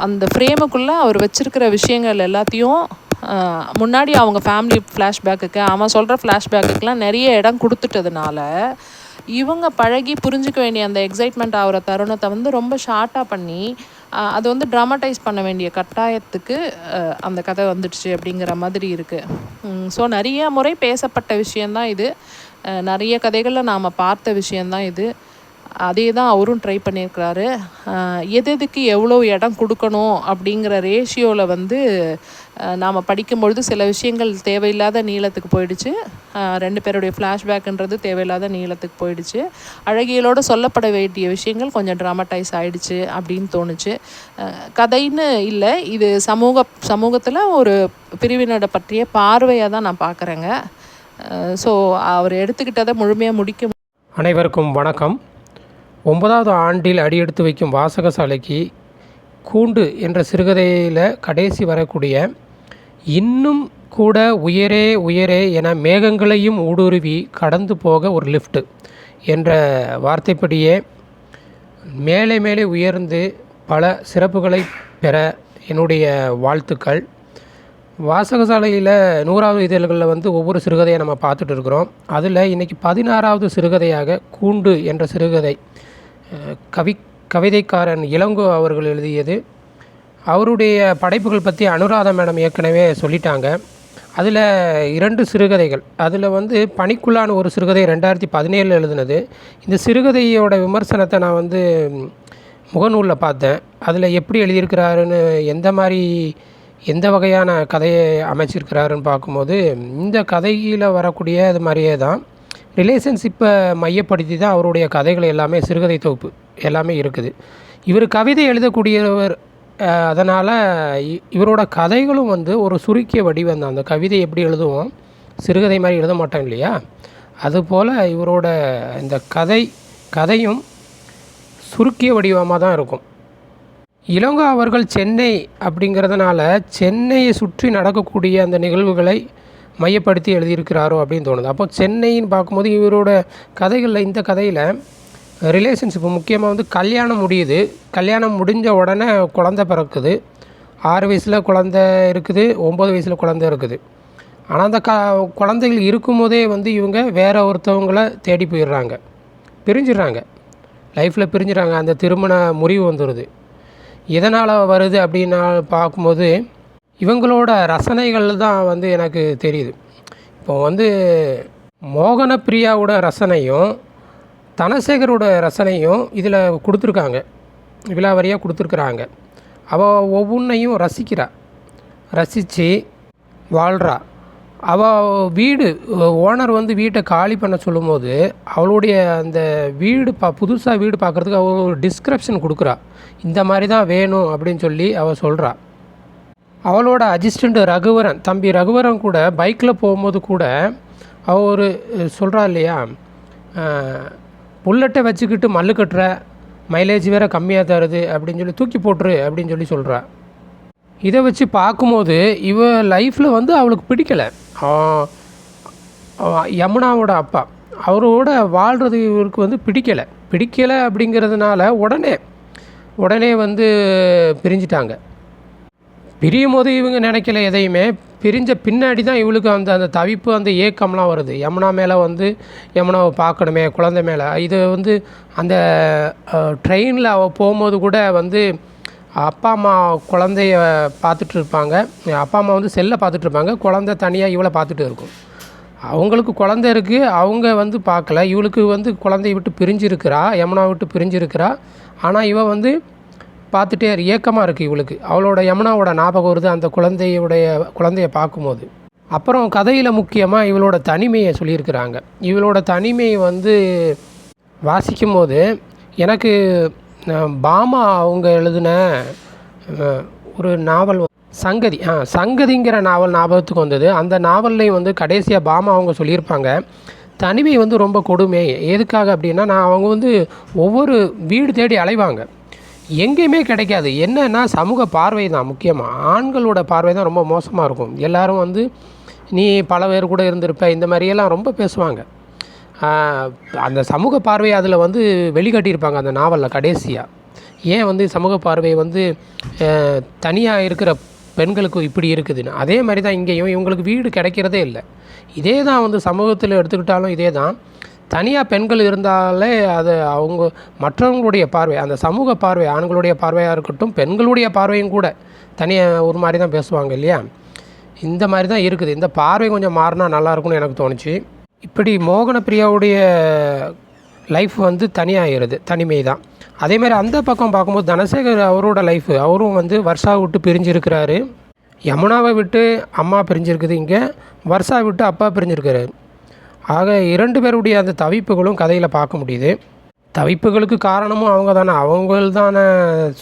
அந்த ஃப்ரேமுக்குள்ளே அவர் வச்சுருக்கிற விஷயங்கள் எல்லாத்தையும் முன்னாடி அவங்க ஃபேமிலி ஃப்ளாஷ்பேக்குக்கு அவன் சொல்கிற ஃப்ளாஷ்பேக்குக்கெலாம் நிறைய இடம் கொடுத்துட்டதுனால இவங்க பழகி புரிஞ்சிக்க வேண்டிய அந்த எக்ஸைட்மெண்ட் ஆகிற தருணத்தை வந்து ரொம்ப ஷார்ட்டாக பண்ணி அது வந்து ட்ராமடைஸ் பண்ண வேண்டிய கட்டாயத்துக்கு அந்த கதை வந்துடுச்சு அப்படிங்கிற மாதிரி இருக்குது. ஸோ நிறைய முறை பேசப்பட்ட விஷயந்தான் இது, நிறைய கதைகளில் நாம் பார்த்த விஷயந்தான் இது. அதே தான் அவரும் ட்ரை பண்ணியிருக்கிறாரு. எதுக்கு எவ்வளோ இடம் கொடுக்கணும் அப்படிங்கிற ரேஷியோவில் வந்து நாம் படிக்கும்பொழுது சில விஷயங்கள் தேவையில்லாத நீளத்துக்கு போயிடுச்சு. 2 பேருடைய ஃப்ளாஷ்பேக்குன்றது தேவையில்லாத நீளத்துக்கு போயிடுச்சு. அழகியலோடு சொல்லப்பட வேண்டிய விஷயங்கள் கொஞ்சம் ட்ராமடைஸ் ஆகிடுச்சு அப்படின்னு தோணுச்சு. கதைன்னு இல்லை, இது சமூகத்தில் ஒரு பிரிவினரை பற்றிய பார்வையாக தான் நான் பார்க்குறேங்க. ஸோ அவர் எடுத்துக்கிட்டதை முழுமையாக முடிக்க. அனைவருக்கும் வணக்கம். 9வது ஆண்டில் அடியெடுத்து வைக்கும் வாசகசாலைக்கு கூண்டு என்ற சிறுகதையில் கடைசி வரக்கூடிய இன்னும் கூட உயரே உயரே என மேகங்களையும் ஊடுருவி கடந்து போக ஒரு லிஃப்ட் என்ற வார்த்தைப்படியே மேலே மேலே உயர்ந்து பல சிறப்புகளை பெற என்னுடைய வாழ்த்துக்கள். வாசகசாலையில் 100வது இதழ்களில் ஒவ்வொரு சிறுகதையை நம்ம பார்த்துட்டு இருக்கிறோம். அதில் இன்றைக்கி 16வது சிறுகதையாக கூண்டு என்ற சிறுகதை கவிதைக்காரன் இளங்கோ அவர்கள் எழுதியது. அவருடைய படைப்புகள் பற்றி அனுராதா மேடம் ஏற்கனவே சொல்லிட்டாங்க. அதில் 2 சிறுகதைகள், அதில் பனிக்குள்ளான ஒரு சிறுகதை 2017 எழுதினது. இந்த சிறுகதையோட விமர்சனத்தை நான் முகநூலில் பார்த்தேன். அதில் எப்படி எழுதியிருக்கிறாருன்னு, எந்த வகையான கதையை அமைச்சிருக்கிறாருன்னு பார்க்கும்போது இந்த கதையில் வரக்கூடிய அது மாதிரியே தான் ரிலேஷன்ஷிப்பை மையப்படுத்தி தான் அவருடைய கதைகள் எல்லாமே, சிறுகதை தொகுப்பு எல்லாமே இருக்குது. இவர் கவிதை எழுதக்கூடியவர், அதனால் இவரோட கதைகளும் ஒரு சுருக்கிய வடிவம் தான். அந்த கவிதை எப்படி எழுதுவோம், சிறுகதை மாதிரி எழுத மாட்டோம் இல்லையா, அதுபோல் இவரோட இந்த கதையும் சுருக்கிய வடிவமாக தான் இருக்கும். இளங்கோ அவர்கள் சென்னை அப்படிங்கிறதுனால சென்னையை சுற்றி நடக்கக்கூடிய அந்த நிகழ்வுகளை மையப்படுத்தி எழுதியிருக்கிறாரோ அப்படின்னு தோணுது. அப்போ சென்னைன்னு பார்க்கும்போது இவரோட கதைகளில், இந்த கதையில் ரிலேஷன்ஷிப் முக்கியமாக கல்யாணம் முடியுது. கல்யாணம் முடிஞ்ச உடனே குழந்தை பிறக்குது. 6 வயசில் குழந்தை இருக்குது, 9 வயசில் குழந்தை இருக்குது. ஆனால் அந்த குழந்தைகள் இருக்கும்போதே இவங்க வேற ஒருத்தவங்களை தேடி போயிடுறாங்க, பிரிஞ்சிடுறாங்க, லைஃப்பில் பிரிஞ்சிடறாங்க. அந்த திருமண முறிவு வந்துடுது. எதனால் வருது அப்படின்னு பார்க்கும்போது இவங்களோட ரசனைகள் தான் எனக்கு தெரியுது. இப்போ மோகன பிரியாவோட ரசனையும் தனசேகரோட ரசனையும் இதில் கொடுத்துருக்காங்க, விலாவரியாக கொடுத்துருக்குறாங்க. அவள் ஒவ்வொன்றையும் ரசித்து வாழ்கிறா. அவள் வீடு ஓனர் வீட்டை காலி பண்ண சொல்லும்போது அவளுடைய அந்த வீடு புதுசாக வீடு பார்க்குறதுக்கு அவள் ஒரு டிஸ்கிரிப்ஷன் கொடுக்குறா. இந்த மாதிரி தான் வேணும் அப்படின்னு சொல்லி அவள் சொல்கிறா. அவளோட அசிஸ்டண்ட் தம்பி ரகுவரன் கூட பைக்கில் போகும்போது கூட அவள் ஒரு சொல்கிறா இல்லையா, புல்லட்டை வச்சுக்கிட்டு மல்லு கட்டுற, மைலேஜ் வேறு கம்மியாக தருது அப்படின்னு சொல்லி தூக்கி போட்டுரு அப்படின்னு சொல்லி சொல்கிறா. இதை வச்சு பார்க்கும்போது இவ லைஃப்பில் அவளுக்கு பிடிக்கலை. யமுனாவோட அப்பா அவரோட வாழ்கிறது இவருக்கு பிடிக்கலை அப்படிங்கிறதுனால உடனே பிரிஞ்சிட்டாங்க. பிரியும் போது இவங்க நினைக்கல எதையுமே. பிரிஞ்ச பின்னாடி தான் இவளுக்கு அந்த தவிப்பு, அந்த ஏக்கம்லாம் வருது. யமுனா மேலே யமுனாவை பார்க்கணுமே, குழந்தை மேலே. இது அந்த ட்ரெயினில் அவள் போகும்போது கூட அப்பா அம்மா குழந்தைய பார்த்துட்ருப்பாங்க. அப்பா அம்மா செல்லை பார்த்துட்ருப்பாங்க, குழந்தை தனியாக இவளை பார்த்துட்டு இருக்கும். அவங்களுக்கு குழந்தை இருக்குது, அவங்க பார்க்கல. இவளுக்கு குழந்தைய விட்டு பிரிஞ்சிருக்கிறா, யமுனா விட்டு பிரிஞ்சிருக்கிறா. ஆனால் இவ பார்த்துட்டே ஏக்கமாக இருக்குது இவளுக்கு. அவளோட யமுனாவோட ஞாபகம் வருது அந்த குழந்தைய பார்க்கும்போது. அப்புறம் கதையில் முக்கியமாக இவளோட தனிமையை சொல்லியிருக்கிறாங்க. இவளோட தனிமையை வாசிக்கும் போது எனக்கு பாமா அவங்க எழுதின ஒரு நாவல் சங்கதிங்கிற நாவல் ஞாபகத்துக்கு வந்தது. அந்த நாவல்லையும் கடைசியாக பாமா அவங்க சொல்லியிருப்பாங்க, தனிமை ரொம்ப கொடுமை. எதுக்காக அப்படின்னா, அவங்க ஒவ்வொரு வீடு தேடி அலைவாங்க, எங்கேயுமே கிடைக்காது. என்னன்னா சமூக பார்வை தான் முக்கியமாக. ஆண்களோட பார்வை தான் ரொம்ப மோசமாக இருக்கும். எல்லோரும் நீ பல பேர் கூட இருந்திருப்ப, இந்த மாதிரியெல்லாம் ரொம்ப பேசுவாங்க. அந்த சமூக பார்வையை அதில் வெளிக்காட்டியிருப்பாங்க அந்த நாவலில் கடைசியாக. ஏன் சமூக பார்வை தனியாக இருக்கிற பெண்களுக்கு இப்படி இருக்குதுன்னு. அதே மாதிரி தான் இங்கேயும் இவங்களுக்கு வீடு கிடைக்கிறதே இல்லை. இதே தான் சமூகத்தில் எடுத்துக்கிட்டாலும் இதே தான். தனியாக பெண்கள் இருந்தாலே அது அவங்க மற்றவங்களுடைய பார்வை, அந்த சமூக பார்வை, ஆண்களுடைய பார்வையாக இருக்கட்டும், பெண்களுடைய பார்வையும் கூட தனியாக ஒரு மாதிரி தான் பேசுவாங்க இல்லையா. இந்த மாதிரி தான் இருக்குது. இந்த பார்வை கொஞ்சம் மாறினா நல்லாயிருக்கும்னு எனக்கு தோணுச்சு. இப்படி மோகன பிரியாவுடைய லைஃப் தனியாகிடுது, தனிமை தான். அதேமாதிரி அந்த பக்கம் பார்க்கும்போது தனசேகர் அவரோட லைஃபு, அவரும் வர்ஷா விட்டு பிரிஞ்சிருக்கிறாரு. யமுனாவை விட்டு அம்மா பிரிஞ்சிருக்குது, இங்கே வர்ஷா விட்டு அப்பா பிரிஞ்சிருக்காரு. ஆக 2 பேருடைய அந்த தவிப்புகளும் கதையில் பார்க்க முடியுது. தவிப்புகளுக்கு காரணமும் அவங்க தானே, அவங்க தானே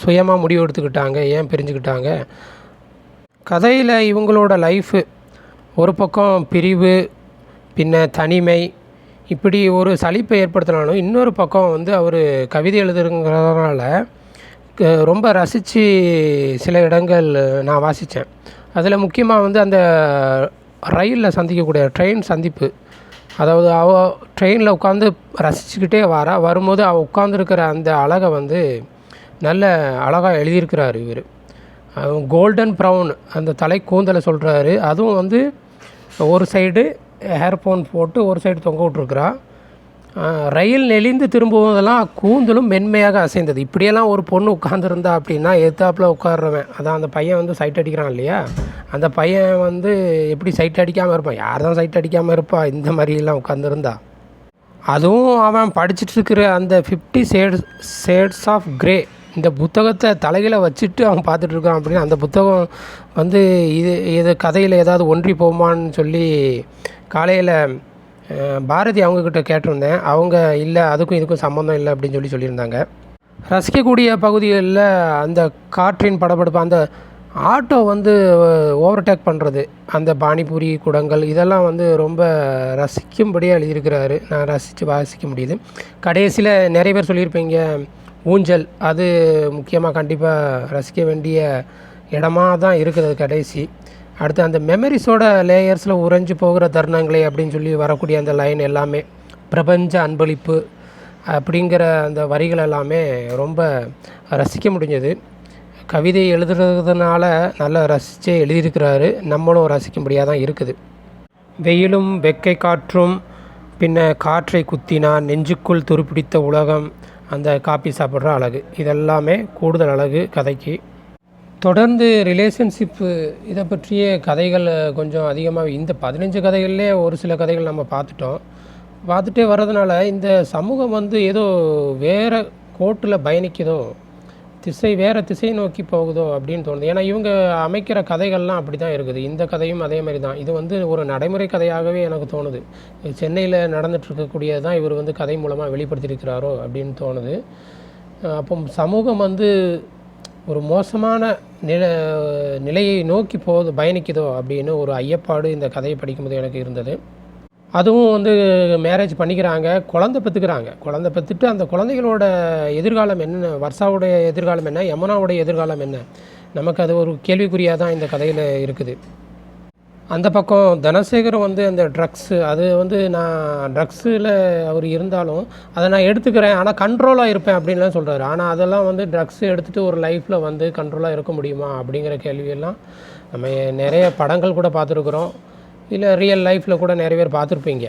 சுயமாக முடிவு எடுத்துக்கிட்டாங்க, ஏன் பிரிஞ்சுக்கிட்டாங்க. கதையில் இவங்களோட லைஃபு ஒரு பக்கம் பிரிவு, பின்ன தனிமை, இப்படி ஒரு சலிப்பை ஏற்படுத்தினாலும் இன்னொரு பக்கம் வந்து அவர் கவிதை எழுதுறதுங்கிறதுனால ரொம்ப ரசித்து சில இடங்கள் நான் வாசித்தேன். அதில் முக்கியமாக வந்து அந்த ரயிலில் சந்திக்கக்கூடிய ட்ரெயின் சந்திப்பு, அதாவது ட்ரெயினில் உட்காந்து ரசிச்சுக்கிட்டே வரும்போது உட்காந்துருக்கிற அந்த அழகை வந்து நல்ல அழகாக எழுதியிருக்கிறார் இவர். கோல்டன் ப்ரௌன் அந்த தலை கூந்தலை சொல்கிறாரு. அதுவும் வந்து ஒரு சைடு ஹேர்ஃபோன் போட்டு ஒரு சைடு தொங்க விட்ருக்குறா. ரயில் நெளிந்து திரும்புவதெல்லாம் கூந்தலும் மென்மையாக அசைந்தது. இப்படியெல்லாம் ஒரு பொண்ணு உட்காந்துருந்தா அப்படின்னா எதிர்த்தாப்பில் உட்காடுறவன், அதான் அந்த பையன் வந்து சைட் அடிக்கிறான் இல்லையா, அந்த பையன் வந்து எப்படி சைட் அடிக்காமல் இருப்பான், யார் தான் சைட் அடிக்காமல் இருப்பா இந்த மாதிரிலாம் உட்காந்துருந்தா. அதுவும் அவன் படிச்சுட்ருக்கிற அந்த 50 ஷேட்ஸ் ஆஃப் கிரே இந்த புத்தகத்தை தலையில் வச்சுட்டு அவன் பார்த்துட்ருக்கான். அப்படின்னு அந்த புத்தகம் வந்து இது கதையில் ஏதாவது ஒன்றி போமான்னு சொல்லி காலையில் பாரதி அவங்கக்கிட்ட கேட்டிருந்தேன். அவங்க இல்லை, அதுக்கும் இதுக்கும் சம்மந்தம் இல்லை அப்படின்னு சொல்லியிருந்தாங்க. ரசிக்கக்கூடிய பகுதிகளில் அந்த காற்றின் படபடப்பு, அந்த ஆட்டோ வந்து ஓவர்டேக் பண்ணுறது, அந்த பானிபூரி குடங்கள், இதெல்லாம் வந்து ரொம்ப ரசிக்கும்படியாக எழுதியிருக்கிறாரு. நான் ரசித்து வாசிக்க முடியுது. கடைசியில் நிறைய பேர் சொல்லியிருப்பீங்க ஊஞ்சல், அது முக்கியமாக கண்டிப்பாக ரசிக்க வேண்டிய இடமா தான் இருக்குது கடைசி. அடுத்து அந்த மெமரிஸோட லேயர்ஸில் உறைஞ்சி போகிற தருணங்களே அப்படின்னு சொல்லி வரக்கூடிய அந்த லைன் எல்லாமே, பிரபஞ்ச அன்பளிப்பு அப்படிங்கிற அந்த வரிகள் எல்லாமே ரொம்ப ரசிக்க முடிஞ்சது. கவிதை எழுதுறதுனால நல்லா ரசித்தே எழுதியிருக்கிறாரு. நம்மளும் ரசிக்கும்படியாக தான் இருக்குது. வெயிலும் வெக்கை காற்றும், பின்ன காற்றை குத்தினான், நெஞ்சுக்குள் துருப்பிடித்த உலகம், அந்த காப்பி சாப்பிட்ற அழகு, இதெல்லாமே கூடுதல் அழகு கதைக்கு. தொடர்ந்து ரிலேஷன்ஷிப்பு இதை பற்றிய கதைகள் கொஞ்சம் அதிகமாக, இந்த 15 கதைகள்லே ஒரு சில கதைகள் நம்ம பார்த்துட்டே வர்றதுனால இந்த சமூகம் வந்து ஏதோ வேறு கோட்டில் பயணிக்குதோ, வேறு திசை நோக்கி போகுதோ அப்படின்னு தோணுது. ஏன்னா இவங்க அமைக்கிற கதைகள்லாம் அப்படி தான் இருக்குது. இந்த கதையும் அதே மாதிரி தான். இது வந்து ஒரு நடைமுறை கதையாகவே எனக்கு தோணுது. சென்னையில் நடந்துகிட்ருக்கக்கூடியது தான் இவர் வந்து கதை மூலமாக வெளிப்படுத்தியிருக்கிறாரோ அப்படின்னு தோணுது. அப்போ சமூகம் வந்து ஒரு மோசமான நிலையை நோக்கி பயணிக்குதோ அப்படின்னு ஒரு ஐயப்பாடு இந்த கதையை படிக்கும்போது எனக்கு இருந்தது. அதுவும் வந்து மேரேஜ் பண்ணிக்கிறாங்க, குழந்தை பெற்றுட்டு அந்த குழந்தைகளோட எதிர்காலம் என்ன, வர்ஷாவுடைய எதிர்காலம் என்ன, யமுனாவுடைய எதிர்காலம் என்ன, நமக்கு அது ஒரு கேள்விக்குறியாக தான் இந்த கதையில் இருக்குது. அந்த பக்கம் தனசேகர் வந்து அந்த ட்ரக்ஸு, அது வந்து நான் ட்ரக்ஸில் அவர் இருந்தாலும் அதை நான் எடுத்துக்கிறேன், ஆனால் கண்ட்ரோலாக இருப்பேன் அப்படின்லாம் சொல்கிறாரு. ஆனால் அதெல்லாம் வந்து ட்ரக்ஸு எடுத்துகிட்டு ஒரு லைஃப்பில் வந்து கண்ட்ரோலாக இருக்க முடியுமா அப்படிங்கிற கேள்வியெல்லாம் நம்ம நிறைய படங்கள் கூட பார்த்துருக்குறோம், இல்லை ரியல் லைஃப்பில் கூட நிறைய பேர் பார்த்துருப்பீங்க.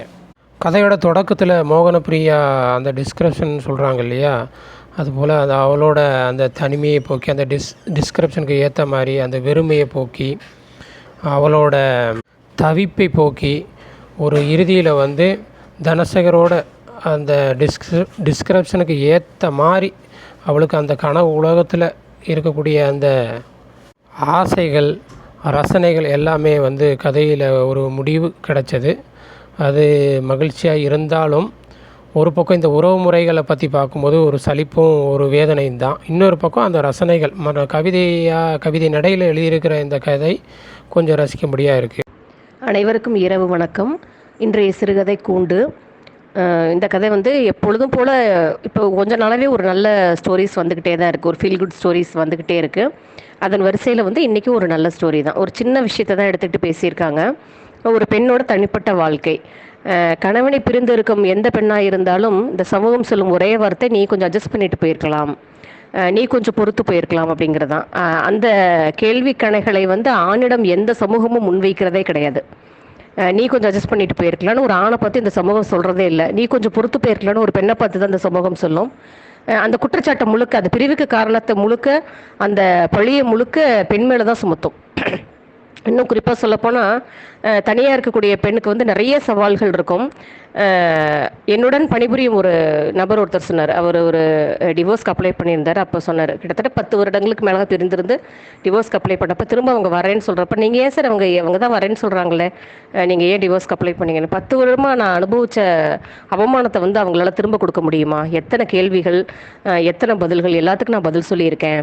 கதையோட தொடக்கத்தில் மோகனப்பிரியா அந்த டிஸ்கிரிப்ஷன் சொல்கிறாங்க இல்லையா, அதுபோல் அது அவளோட அந்த தனிமையை போக்கி, அந்த டிஸ்கிரிப்ஷனுக்கு ஏற்ற மாதிரி அந்த வெறுமையை போக்கி, அவளோட தவிப்பை போக்கி, ஒரு இறுதியில் வந்து தனசேகரோட அந்த டிஸ்கிரிப்ஷனுக்கு ஏற்ற மாதிரி அவளுக்கு அந்த கனவு உலகத்தில் இருக்கக்கூடிய அந்த ஆசைகள், ரசனைகள் எல்லாமே வந்து கதையில் ஒரு முடிவு கிடைச்சது. அது மகிழ்ச்சியாக இருந்தாலும் ஒரு பக்கம் இந்த உறவு முறைகளை பற்றி பார்க்கும்போது ஒரு சலிப்பும் ஒரு வேதனையும் தான். இன்னொரு பக்கம் அந்த ரசனைகள், கவிதை நடையில் எழுதியிருக்கிற இந்த கதை கொஞ்சம் ரசிக்கும்படியாக இருக்குது. அனைவருக்கும் இரவு வணக்கம். இன்றைய சிறுகதை கூண்டு. இந்த கதை வந்து எப்பொழுதும் போல் இப்போ கொஞ்ச நாளாகவே ஒரு நல்ல ஸ்டோரிஸ் வந்துக்கிட்டே தான் இருக்குது, ஒரு ஃபீல் குட் ஸ்டோரிஸ் வந்துக்கிட்டே இருக்குது. அதன் வரிசையில் வந்து இன்றைக்கும் ஒரு நல்ல ஸ்டோரி தான். ஒரு சின்ன விஷயத்தை தான் எடுத்துகிட்டு பேசியிருக்காங்க. ஒரு பெண்ணோட தனிப்பட்ட வாழ்க்கை. கணவனை பிரிந்து இருக்கும் எந்த பெண்ணாக இருந்தாலும் இந்த சமூகம் சொல்லும் ஒரே வார்த்தை, நீ கொஞ்சம் அட்ஜஸ்ட் பண்ணிட்டு போயிருக்கலாம், நீ கொஞ்சம் பொறுத்து போயிருக்கலாம் அப்படிங்கிறது தான். அந்த கேள்வி கணைகளை வந்து ஆணிடம் எந்த சமூகமும் முன்வைக்கிறதே கிடையாது. நீ கொஞ்சம் அட்ஜஸ்ட் பண்ணிட்டு போயிருக்கலான்னு ஒரு ஆணை பார்த்து இந்த சமூகம் சொல்கிறதே இல்லை. நீ கொஞ்சம் பொறுத்து போயிருக்கலான்னு ஒரு பெண்ணை பார்த்து தான் இந்த சமூகம் சொல்லும். அந்த குற்றச்சாட்டை முழுக்க, அந்த பிரிவுக்கு காரணத்தை முழுக்க, அந்த பழியை முழுக்க பெண் மேலே தான் சுமத்தும். இன்னும் குறிப்பாக சொல்லப்போனால் தனியாக இருக்கக்கூடிய பெண்ணுக்கு வந்து நிறைய சவால்கள் இருக்கும். என்னுடன் பணிபுரியும் ஒரு நபர் ஒருத்தர் சொன்னார், அவர் ஒரு டிவோர்ஸ்க்கு அப்ளை பண்ணியிருந்தார். அப்போ சொன்னார், கிட்டத்தட்ட 10 வருடங்களுக்கு மேலே பிரிந்திருந்து டிவோர்ஸ்க்கு அப்ளை பண்ணப்போ திரும்ப அவங்க வரேன்னு சொல்கிறப்ப, நீங்கள் ஏன் சார் அவங்க தான் வரேன்னு சொல்கிறாங்களே, நீங்கள் ஏன் டிவோர்ஸ்க்கு அப்ளை பண்ணீங்கன்னு. 10 வருடமாக நான் அனுபவித்த அவமானத்தை வந்து அவங்களால திரும்ப கொடுக்க முடியுமா? எத்தனை கேள்விகள், எத்தனை பதில்கள், எல்லாத்துக்கும் நான் பதில் சொல்லியிருக்கேன்.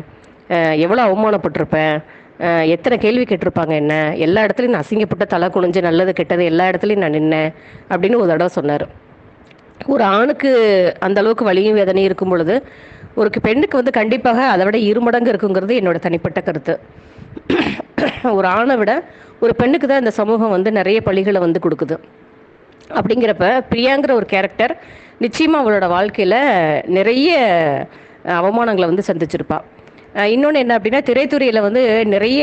எவ்வளோ அவமானப்பட்டிருப்பேன், எத்தனை கேள்வி கேட்டிருப்பாங்க என்ன, எல்லா இடத்துலையும் நான் அசிங்கப்பட்ட தலை குனிஞ்சு நல்லது கெட்டது எல்லா இடத்துலையும் நான் நின்னேன் அப்படின்னு ஒரு தடவை சொன்னார். ஒரு ஆணுக்கு அந்த அளவுக்கு வலியும் வேதனையும் இருக்கும் பொழுது ஒரு பெண்ணுக்கு வந்து கண்டிப்பாக அதை விட 2 மடங்கு இருக்குங்கிறது என்னோட தனிப்பட்ட கருத்து. ஒரு ஆணை விட ஒரு பெண்ணுக்கு தான் இந்த சமூகம் வந்து நிறைய பழிகளை வந்து கொடுக்குது. அப்படிங்கிறப்ப பிரியாங்கிற ஒரு கேரக்டர் நிச்சயமாக அவளோட வாழ்க்கையில் நிறைய அவமானங்களை வந்து சந்திச்சிருப்பாள். இன்னொன்று என்ன அப்படின்னா, திரைத்துறையில் வந்து நிறைய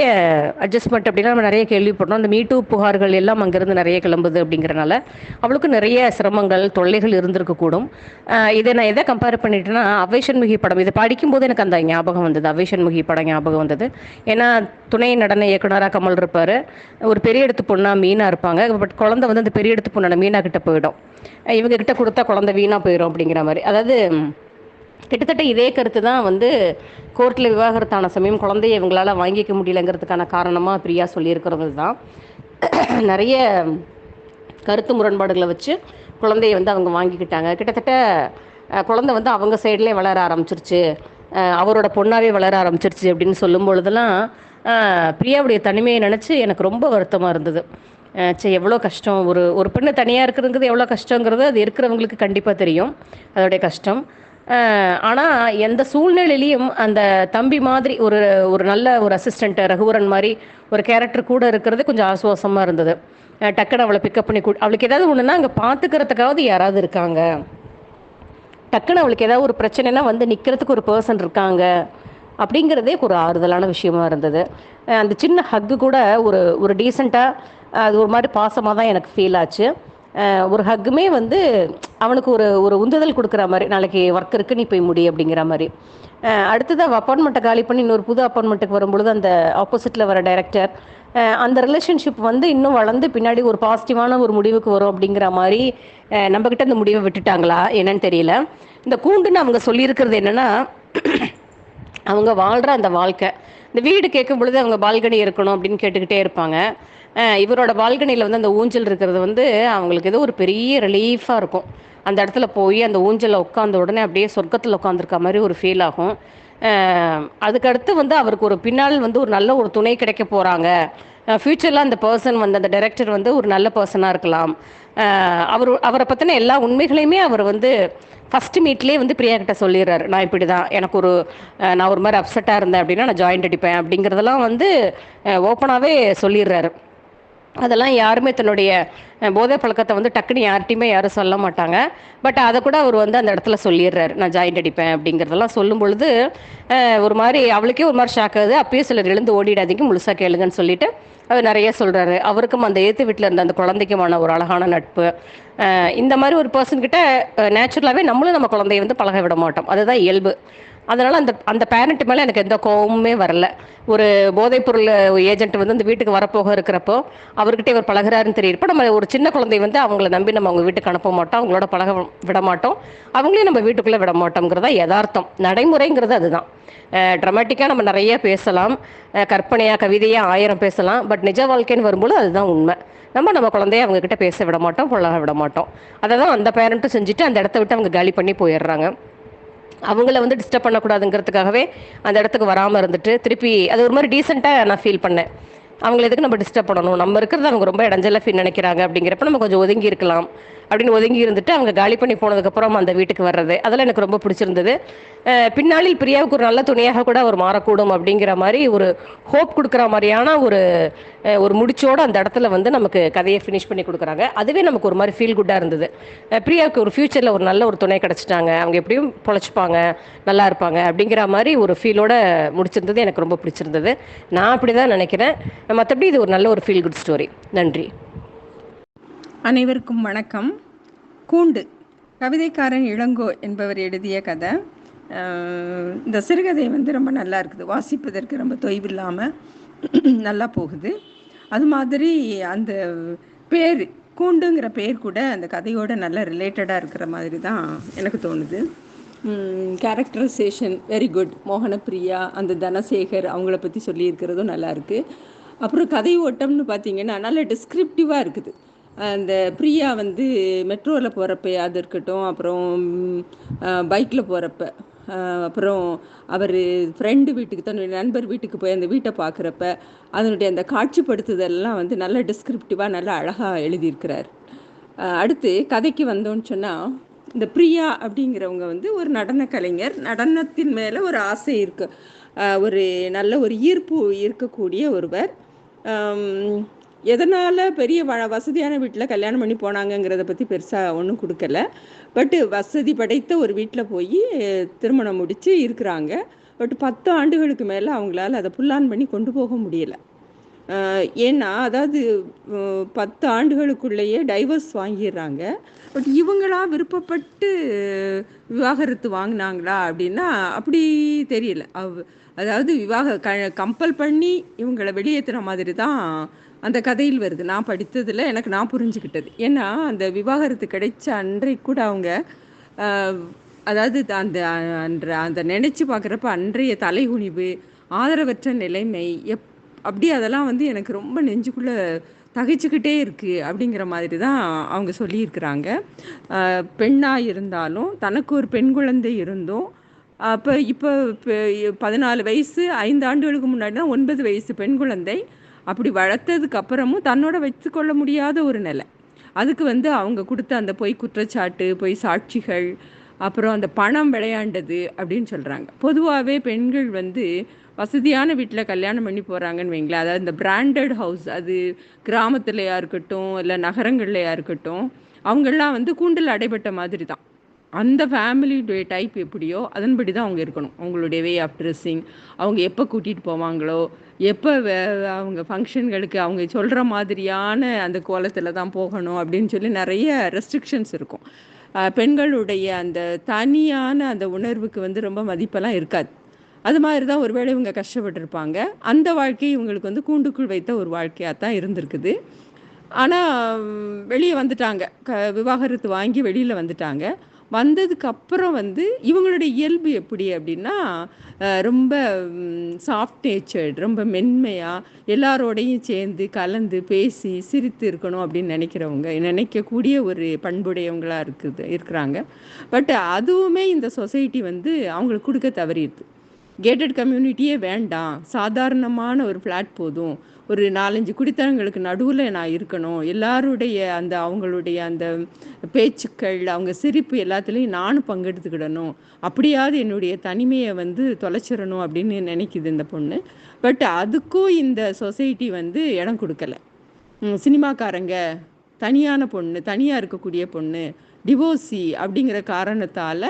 அட்ஜஸ்ட்மெண்ட் அப்படின்னா நம்ம நிறைய கேள்விப்பட்டோம். அந்த மீட்டூ புகார்கள் எல்லாம் அங்கேருந்து நிறைய கிளம்புது. அப்படிங்கிறனால அவளுக்கு நிறைய சிரமங்கள், தொல்லைகள் இருந்திருக்கக்கூடும். இதை நான் எதை கம்பேர் பண்ணிட்டேன்னா, அவ்வை சண்முகி படம், இதை படிக்கும்போது எனக்கு அந்த ஞாபகம் வந்தது, அவ்வை சண்முகி படம் ஞாபகம் வந்தது. ஏன்னா துணை நடன இயக்குனராக கமல் இருப்பார், ஒரு பெரிய இடத்து பொண்ணாக மீனா இருப்பாங்க. பட் குழந்தை வந்து அந்த பெரிய இடத்து பொண்ணான மீனா கிட்ட போயிடும், இவங்க கிட்ட கொடுத்தா குழந்தை வீணாக போயிடும் அப்படிங்கிற மாதிரி. அதாவது கிட்டத்தட்ட இதே கருத்து தான் வந்து கோர்ட்டில் விவாகரத்தான சமயம் குழந்தைய இவங்களால வாங்கிக்க முடியலங்கிறதுக்கான காரணமாக பிரியா சொல்லியிருக்கிறது தான். நிறைய கருத்து முரண்பாடுகளை வச்சு குழந்தைய வந்து அவங்க வாங்கிக்கிட்டாங்க. கிட்டத்தட்ட குழந்தை வந்து அவங்க சைட்லேயே வளர ஆரம்பிச்சிருச்சு, அவரோட பொண்ணாவே வளர ஆரம்பிச்சிருச்சு அப்படின்னு சொல்லும் பொழுதெல்லாம் பிரியாவுடைய தனிமையை நினச்சி எனக்கு ரொம்ப வருத்தமாக இருந்தது. சரி, எவ்வளோ கஷ்டம், ஒரு பெண்ணு தனியாக இருக்கிறதுங்கிறது எவ்வளோ கஷ்டங்கிறது அது இருக்கிறவங்களுக்கு கண்டிப்பாக தெரியும் அதோடைய கஷ்டம். ஆனால் எந்த சூழ்நிலையிலையும் அந்த தம்பி மாதிரி ஒரு நல்ல ஒரு அசிஸ்டண்ட் ரகுவரன் மாதிரி ஒரு கேரக்டர் கூட இருக்கிறது கொஞ்சம் ஆசுவாசமாக இருந்தது. டக்குன்னு அவளை பிக்கப் பண்ணி அவளுக்கு ஏதாவது ஒன்றுனா அங்கே பார்த்துக்கிறதுக்காவது யாராவது இருக்காங்க, டக்குன்னு அவளுக்கு ஏதாவது ஒரு பிரச்சனைனா வந்து நிற்கிறதுக்கு ஒரு பர்சன் இருக்காங்க அப்படிங்கிறதே ஒரு ஆறுதலான விஷயமா இருந்தது. அந்த சின்ன ஹக்கு கூட ஒரு டீசெண்டாக, அது ஒரு மாதிரி பாசமாக தான் எனக்கு ஃபீல் ஆச்சு. ஒரு ஹக்குமே வந்து அவனுக்கு ஒரு உந்துதல் கொடுக்குற மாதிரி, நாளைக்கு ஒர்க் இருக்குது நீ போய் முடி அப்படிங்கிற மாதிரி. அடுத்ததாக அப்பார்ட்மெண்ட்டை காலி பண்ணி இன்னொரு புது அப்பார்ட்மெண்ட்டுக்கு வரும்பொழுது அந்த ஆப்போசிட்டில் வர டைரக்டர் அந்த ரிலேஷன்ஷிப் வந்து இன்னும் வளர்ந்து பின்னாடி ஒரு பாசிட்டிவான ஒரு முடிவுக்கு வரும் அப்படிங்கிற மாதிரி நம்மக்கிட்ட அந்த முடிவை விட்டுட்டாங்களா என்னன்னு தெரியல. இந்த கூண்டுன்னு அவங்க சொல்லியிருக்கிறது என்னென்னா, அவங்க வாழ்கிற அந்த வாழ்க்கை, இந்த வீடு கேட்கும் பொழுது அவங்க பால்கனி இருக்கணும் அப்படின்னு கேட்டுக்கிட்டே இருப்பாங்க. இவரோட பால்கனியில் வந்து அந்த ஊஞ்சல் இருக்கிறது வந்து அவங்களுக்கு ஏதோ ஒரு பெரிய ரிலீஃபாக இருக்கும். அந்த இடத்துல போய் அந்த ஊஞ்சலில் உட்காந்த உடனே அப்படியே சொர்க்கத்தில் உட்காந்துருக்க மாதிரி ஒரு ஃபீல் ஆகும். அதுக்கடுத்து வந்து அவருக்கு ஒரு பின்னால் வந்து ஒரு நல்ல ஒரு துணை கிடைக்க போகிறாங்க. ஃப்யூச்சரில் அந்த பர்சன் வந்து அந்த டைரக்டர் வந்து ஒரு நல்ல பர்சனாக இருக்கலாம். அவரை பற்றின எல்லா உண்மைகளையுமே அவர் வந்து ஃபஸ்ட்டு மீட்லேயே வந்து பிரியா கிட்ட சொல்லிடுறாரு. நான் இப்படி தான், எனக்கு நான் ஒரு மாதிரி அப்செட்டாக இருந்தேன் அப்படின்னா நான் ஜாயிண்ட் அடிப்பேன் அப்படிங்கிறதெல்லாம் வந்து ஓப்பனாகவே சொல்லிடுறாரு. அதெல்லாம் யாருமே தன்னுடைய போதை பழக்கத்தை வந்து டக்குன்னு யார்கிட்டையுமே யாரும் சொல்ல மாட்டாங்க. பட் அதை கூட அவர் வந்து அந்த இடத்துல சொல்லிடுறாரு, நான் ஜாயிண்ட் அடிப்பேன் அப்படிங்கிறதெல்லாம் சொல்லும் பொழுது ஒரு மாதிரி அவளுக்கே ஒரு மாதிரி ஷாக் ஆகுது. அப்பயே சிலர் எழுந்து ஓடிடாதீங்க, முழுசாக கேளுங்கன்னு சொல்லிட்டு அவர் நிறைய சொல்கிறாரு. அவருக்கும் அந்த ஏற்று வீட்டில் இருந்த அந்த குழந்தைக்குமான ஒரு அழகான நட்பு, இந்த மாதிரி ஒரு பர்சன்கிட்ட நேச்சுரலாகவே நம்மளும் நம்ம குழந்தைய வந்து பழக விட மாட்டோம், அதுதான் இயல்பு. அதனால் அந்த பேரண்ட் மேலே எனக்கு எந்த கோபமுமே வரல. ஒரு போதைப்பொருள் ஏஜென்ட் வந்து அந்த வீட்டுக்கு வரப்போக இருக்கிறப்போ அவர்கிட்ட இவர் பழகிறாருன்னு தெரியுறப்போ நம்ம ஒரு சின்ன குழந்தை வந்து அவங்கள நம்பி நம்ம அவங்க வீட்டுக்கு அனுப்ப மாட்டோம், அவங்களோட பழக விட மாட்டோம், அவங்களையும் நம்ம வீட்டுக்குள்ளே விட மாட்டோங்கிறதா யதார்த்தம். நடைமுறைங்கிறது அதுதான். ட்ரமாட்டிக்காக நம்ம நிறைய பேசலாம், கற்பனையாக கவிதையாக 1000 பேசலாம். பட் நிஜ வாழ்க்கைன்னு வரும்போது அதுதான் உண்மை. நம்ம குழந்தைய அவங்கக்கிட்ட பேச விட மாட்டோம், பழக விட மாட்டோம். அதை தான் அந்த பேரண்ட்டும் செஞ்சுட்டு அந்த இடத்த விட்டு அவங்க காலி பண்ணி போயிடுறாங்க. அவங்கள வந்து டிஸ்டர்ப் பண்ணக்கூடாதுங்கிறதுக்காகவே அந்த இடத்துக்கு வராமல் இருந்துட்டு திருப்பி அது ஒரு மாதிரி டீசெண்டாக நான் ஃபீல் பண்ணேன். அவங்கள எதுக்கு நம்ம டிஸ்டர்ப் பண்ணணும், நம்ம இருக்கிறது அவங்க ரொம்ப இடைஞ்சலாக ஃபீல் நினைக்கிறாங்க அப்படிங்கிறப்ப நம்ம கொஞ்சம் ஒதுங்கி இருக்கலாம் அப்படின்னு ஒதுங்கி இருந்துட்டு அவங்க காலி பண்ணி போனதுக்கப்புறம் அந்த வீட்டுக்கு வர்றது அதெல்லாம் எனக்கு ரொம்ப பிடிச்சிருந்தது. பின்னாளில் பிரியாவுக்கு ஒரு நல்ல துணையாக கூட அவர் மாறக்கூடும் அப்படிங்கிற மாதிரி ஒரு ஹோப் கொடுக்குற மாதிரியான ஒரு முடிச்சோடு அந்த இடத்துல வந்து நமக்கு கதையை ஃபினிஷ் பண்ணி கொடுக்குறாங்க. அதுவே நமக்கு ஒரு மாதிரி ஃபீல் குட்டாக இருந்தது. பிரியாவுக்கு ஒரு ஃப்யூச்சரில் ஒரு நல்ல ஒரு துணை கிடச்சிட்டாங்க, அவங்க எப்படியும் பொழைச்சிப்பாங்க, நல்லா இருப்பாங்க அப்படிங்கிற மாதிரி ஒரு ஃபீலோட முடிச்சிருந்தது எனக்கு ரொம்ப பிடிச்சிருந்தது. நான் அப்படி தான் நினைக்கிறேன். மற்றபடி இது ஒரு நல்ல ஒரு ஃபீல் குட் ஸ்டோரி. நன்றி. அனைவருக்கும் வணக்கம். கூண்டு கவிதைக்காரன் இளங்கோ என்பவர் எழுதிய கதை. இந்த சிறுகதை வந்து ரொம்ப நல்லா இருக்குது, வாசிப்பதற்கு ரொம்ப தொய்வில்லாமல் நல்லா போகுது. அது மாதிரி அந்த பேர் கூண்டுங்கிற பேர் கூட அந்த கதையோட நல்ல ரிலேட்டடாக இருக்கிற மாதிரி தான் எனக்கு தோணுது. Characterisation very good. மோகனப்பிரியா, அந்த தனசேகர் அவங்கள பற்றி சொல்லியிருக்கிறதும் நல்லாயிருக்கு. அப்புறம் கதை ஓட்டம்னு பார்த்தீங்கன்னா நல்ல டிஸ்கிரிப்டிவாக இருக்குது. அந்த பிரியா வந்து மெட்ரோவில் போகிறப்ப அது இருக்கட்டும், அப்புறம் பைக்கில் போகிறப்ப, அப்புறம் அவர் ஃப்ரெண்டு வீட்டுக்கு, தன்னுடைய நண்பர் வீட்டுக்கு போய் அந்த வீட்டை பார்க்குறப்ப அதனுடைய அந்த காட்சிப்படுத்துதல்லாம் வந்து நல்ல டிஸ்கிரிப்டிவாக நல்லா அழகாக எழுதியிருக்கிறார். அடுத்து கதைக்கு வந்தோன்னு சொன்னால், இந்த பிரியா அப்படிங்கிறவங்க வந்து ஒரு நடன கலைஞர். நடனத்தின் மேலே ஒரு ஆசை இருக்கு, ஒரு நல்ல ஒரு ஈர்ப்பு இருக்கக்கூடிய ஒருவர். எதனால் பெரிய வசதியான வீட்டில் கல்யாணம் பண்ணி போனாங்கங்கிறத பற்றி பெருசாக ஒன்றும் கொடுக்கல. பட்டு வசதி படைத்த ஒரு வீட்டில் போய் திருமணம் முடித்து இருக்கிறாங்க. பட் 10 ஆண்டுகளுக்கு மேலே அவங்களால அதை புல்லான் பண்ணி கொண்டு போக முடியலை. ஏன்னா அதாவது 10 ஆண்டுகளுக்குள்ளேயே டைவர்ஸ் வாங்கிடுறாங்க. பட் இவங்களா விருப்பப்பட்டு விவாகரத்து வாங்கினாங்களா அப்படின்னா அப்படி தெரியல. அதாவது கம்பல் பண்ணி இவங்களை வெளியேற்றுற மாதிரி தான் அந்த கதையில் வருது. நான் படித்ததில் நான் புரிஞ்சுக்கிட்டது. ஏன்னா அந்த விவாகரத்து கிடைச்ச அன்றைக்கு கூட அவங்க அதாவது அந்த அந்த நினச்சி பார்க்குறப்ப அன்றைய தலைகுனிவு, ஆதரவற்ற நிலைமை, அப்படி அதெல்லாம் வந்து எனக்கு ரொம்ப நெஞ்சுக்குள்ளே தகைச்சிக்கிட்டே இருக்குது அப்படிங்கிற மாதிரி தான் அவங்க சொல்லியிருக்கிறாங்க. பெண்ணாக இருந்தாலும் தனக்கு ஒரு பெண் குழந்தை இருந்தும், இப்போ 14 வயசு 5 ஆண்டுகளுக்கு முன்னாடினா 9 வயசு பெண் குழந்தை, அப்படி வளர்த்ததுக்கு அப்புறமும் தன்னோட வச்சுக்கொள்ள முடியாத ஒரு நிலை. அதுக்கு வந்து அவங்க கொடுத்த அந்த பொய் குற்றச்சாட்டு, பொய் சாட்சிகள், அப்புறம் அந்த பணம் விளையாண்டது அப்படின்னு சொல்கிறாங்க. பொதுவாகவே பெண்கள் வந்து வசதியான வீட்டில் கல்யாணம் பண்ணி போகிறாங்கன்னு வைங்களேன், அதாவது இந்த பிராண்டட் ஹவுஸ், அது கிராமத்துலையா இருக்கட்டும் இல்லை நகரங்கள்லையா இருக்கட்டும், அவங்கெல்லாம் வந்து கூண்டில் அடைபட்ட மாதிரி தான். அந்த ஃபேமிலியுடைய டைப் எப்படியோ அதன்படி தான் அவங்க இருக்கணும். அவங்களுடைய வே ஆஃப் ட்ரெஸ்ஸிங், அவங்க எப்போ கூட்டிகிட்டு போவாங்களோ, எப்போ அவங்க ஃபங்க்ஷன்களுக்கு அவங்க சொல்கிற மாதிரியான அந்த கோலத்தில் தான் போகணும் அப்படின்னு சொல்லி நிறைய ரெஸ்ட்ரிக்ஷன்ஸ் இருக்கும். பெண்களுடைய அந்த தனியான அந்த உணர்வுக்கு வந்து ரொம்ப மதிப்பெல்லாம் இருக்காது. அது மாதிரி தான் ஒருவேளை இவங்க கஷ்டப்பட்டுருப்பாங்க. அந்த வாழ்க்கை இவங்களுக்கு வந்து கூண்டுக்குள் வைத்த ஒரு வாழ்க்கையாக தான் இருந்திருக்குது. ஆனால் வெளியே வந்துட்டாங்க, விவாகரத்து வாங்கி வெளியில் வந்துட்டாங்க. வந்ததுக்கப்புறம் வந்து இவங்களுடைய இயல்பு எப்படி அப்படின்னா, ரொம்ப சாஃப்ட் நேச்சர்டு, ரொம்ப மென்மையாக எல்லாரோடையும் சேர்ந்து கலந்து பேசி சிரித்து இருக்கணும் அப்படின்னு நினைக்கக்கூடிய ஒரு பண்புடையவங்களாக இருக்கிறாங்க. பட் அதுவுமே இந்த சொசைட்டி வந்து அவங்களுக்கு கொடுக்க தவறிடுது. கேட்டட் கம்யூனிட்டியே வேண்டாம், சாதாரணமான ஒரு ஃப்ளாட் போதும், ஒரு 4-5 குடித்தனங்களுக்கு நடுவில் நான் இருக்கணும், எல்லாருடைய அந்த அவங்களுடைய அந்த பேச்சுக்கள், அவங்க சிரிப்பு எல்லாத்துலேயும் நானும் பங்கெடுத்துக்கிடணும், அப்படியாவது என்னுடைய தனிமையை வந்து தொலைச்சிடணும் அப்படின்னு நினைக்குது இந்த பொண்ணு. பட் அதுக்கும் இந்த சொசைட்டி வந்து இடம் கொடுக்கல. சினிமாக்காரங்க, தனியான பொண்ணு, தனியாக இருக்கக்கூடிய பொண்ணு, டிவோர்ஸி அப்படிங்கிற காரணத்தால்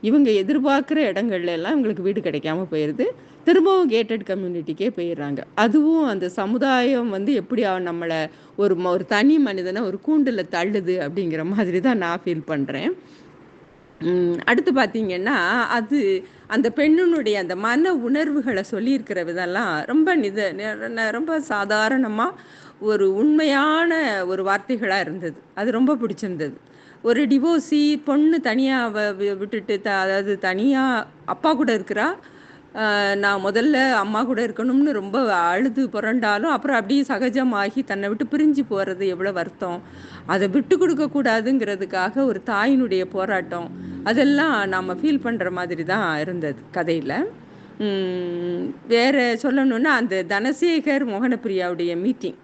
இவங்க எதிர்பார்க்குற இடங்கள்ல எல்லாம் இவங்களுக்கு வீடு கிடைக்காம போயிடுது. திரும்பவும் கேட்டட் கம்யூனிட்டிக்கே போயிடுறாங்க. அதுவும் அந்த சமுதாயம் வந்து எப்படி நம்மளை ஒரு தனி மனிதனை ஒரு கூண்டில் தள்ளுது அப்படிங்கிற மாதிரி தான் நான் ஃபீல் பண்ணுறேன். அடுத்து பார்த்திங்கன்னா, அது அந்த பெண்ணினுடைய அந்த மன உணர்வுகளை சொல்லியிருக்கிற விதெல்லாம் ரொம்ப சாதாரணமாக ஒரு உண்மையான ஒரு வார்த்தைகளாக இருந்தது. அது ரொம்ப பிடிச்சிருந்தது. ஒரு டிவோர்ஸி பொண்ணு தனியாக விட்டுட்டு அதாவது தனியாக அப்பா கூட இருக்கிறா, நான் முதல்ல அம்மா கூட இருக்கணும்னு ரொம்ப அழுது புரண்டாலும் அப்புறம் அப்படியே சகஜமாகி தன்னை விட்டு பிரிஞ்சு போகிறது எவ்வளோ வருத்தம், அதை விட்டு கொடுக்கக்கூடாதுங்கிறதுக்காக ஒரு தாயினுடைய போராட்டம், அதெல்லாம் நாம் ஃபீல் பண்ணுற மாதிரி தான் இருந்தது கதையில். வேறு சொல்லணுன்னா, அந்த தனசேகர் மோகனப்பிரியாவுடைய மீட்டிங்,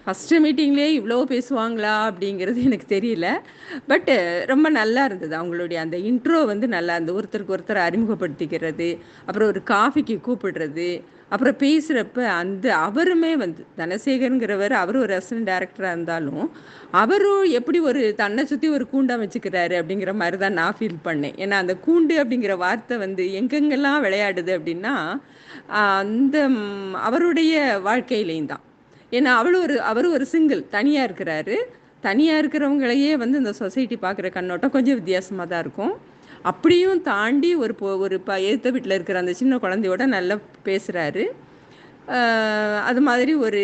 ஃபஸ்ட்டு மீட்டிங்லேயே இவ்வளோ பேசுவாங்களா அப்படிங்கிறது எனக்கு தெரியல. பட்டு ரொம்ப நல்லா இருந்தது. அவங்களுடைய அந்த இன்ட்ரோ வந்து நல்லா, அந்த ஒருத்தருக்கு ஒருத்தர் அறிமுகப்படுத்திக்கிறது, அப்புறம் ஒரு காஃபிக்கு கூப்பிடுறது, அப்புறம் பேசுகிறப்ப அந்த அவருமே வந்து தனசேகருங்கிறவர், அவரும் ஒரு அசிஸ்டன்ட் டைரக்டராக இருந்தாலும் அவரும் எப்படி ஒரு தன்னை சுற்றி ஒரு கூண்டை வச்சுக்கிறாரு அப்படிங்கிற மாதிரி தான் நான் ஃபீல் பண்ணேன். ஏன்னா அந்த கூண்டு அப்படிங்கிற வார்த்தை வந்து எங்கெங்கெல்லாம் விளையாடுது அப்படின்னா அந்த அவருடைய வாழ்க்கையிலையும் தான். ஏன்னா அவர் ஒரு சிங்கிள், தனியாக இருக்கிறாரு. தனியாக இருக்கிறவங்களையே வந்து இந்த சொசைட்டி பார்க்குற கண்ணோட்டம் கொஞ்சம் வித்தியாசமாக தான் இருக்கும். அப்படியும் தாண்டி ஒரு எதிர்த்த வீட்டில் இருக்கிற அந்த சின்ன குழந்தையோட நல்லா பேசுகிறாரு. அது மாதிரி ஒரு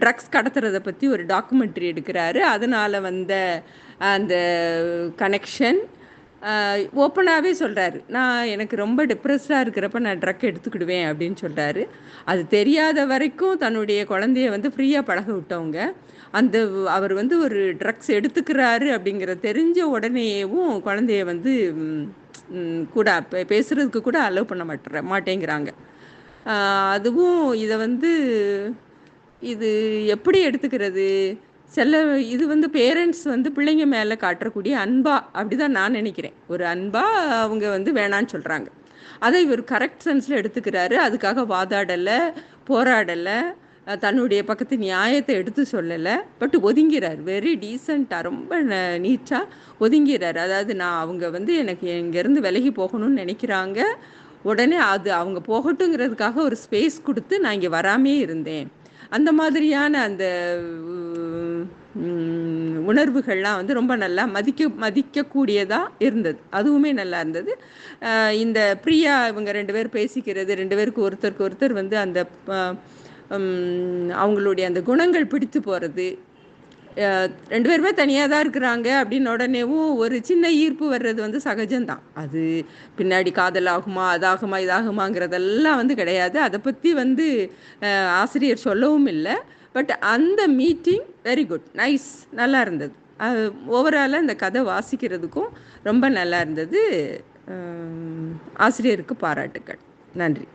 ட்ரக்ஸ் கடத்துறதை பற்றி ஒரு டாக்குமெண்ட்ரி எடுக்கிறாரு. அதனால் வந்த அந்த கனெக்ஷன் ஓப்பனாகவே சொல்கிறாரு. எனக்கு ரொம்ப டிப்ரெஸ்டாக இருக்கிறப்ப நான் ட்ரக் எடுத்துக்கிடுவேன் அப்படின்னு சொல்கிறாரு. அது தெரியாத வரைக்கும் தன்னுடைய குழந்தைய வந்து ஃப்ரீயாக பழக விட்டவங்க, அவர் வந்து ஒரு ட்ரக்ஸ் எடுத்துக்கிறாரு அப்படிங்கிற தெரிஞ்ச உடனேயும் குழந்தைய வந்து கூட பேசுகிறதுக்கு கூட அலோவ் பண்ண மாட்டேங்கிறாங்க. அதுவும் இதை வந்து இது எப்படி எடுத்துக்கிறது? இது வந்து பேரண்ட்ஸ் வந்து பிள்ளைங்க மேலே காட்டக்கூடிய அன்பா அப்படிதான் நான் நினைக்கிறேன். ஒரு அன்பா அவங்க வந்து வேணான்னு சொல்கிறாங்க. அதை இவர் கரெக்ட் சென்ஸில் எடுத்துக்கிறாரு. அதுக்காக வாதாடலை, போராடலை, தன்னுடைய பக்கத்து நியாயத்தை எடுத்து சொல்லலை. பட் ஒதுங்கிறார். வெரி டீசெண்டாக, ரொம்ப நீட்டாக ஒதுங்கிறார். அதாவது அவங்க வந்து எனக்கு இங்கேருந்து விலகி போகணும்னு நினைக்கிறாங்க. உடனே அவங்க போகட்டுங்கிறதுக்காக ஒரு ஸ்பேஸ் கொடுத்து நான் இங்கே வராமே இருந்தேன். அந்த மாதிரியான அந்த உணர்வுகள்லாம் வந்து ரொம்ப நல்லா மதிக்கக்கூடியதாக இருந்தது. அதுவுமே நல்லா இருந்தது. இந்த பிரியா இவங்க 2 பேர் பேசிக்கிறது, 2 பேருக்கு ஒருத்தருக்கு ஒருத்தர் வந்து அந்த அவங்களுடைய அந்த குணங்கள் பிடித்து போகிறது, 2 பேருமே தனியாக தான் இருக்கிறாங்க அப்படின்னு உடனேவும் ஒரு சின்ன ஈர்ப்பு வர்றது வந்து சகஜம்தான். அது பின்னாடி காதல் ஆகுமா, அதாகுமா, இதாகுமாங்கிறதெல்லாம் வந்து கிடையாது. அதை பற்றி வந்து ஆசிரியர் சொல்லவும் இல்லை. பட் அந்த மீட்டிங் வெரி குட், நைஸ், நல்லா இருந்தது. ஓவராலாக இந்த கதை வாசிக்கிறதுக்கும் ரொம்ப நல்லா இருந்தது. ஆசிரியருக்கு பாராட்டுக்கள். நன்றி.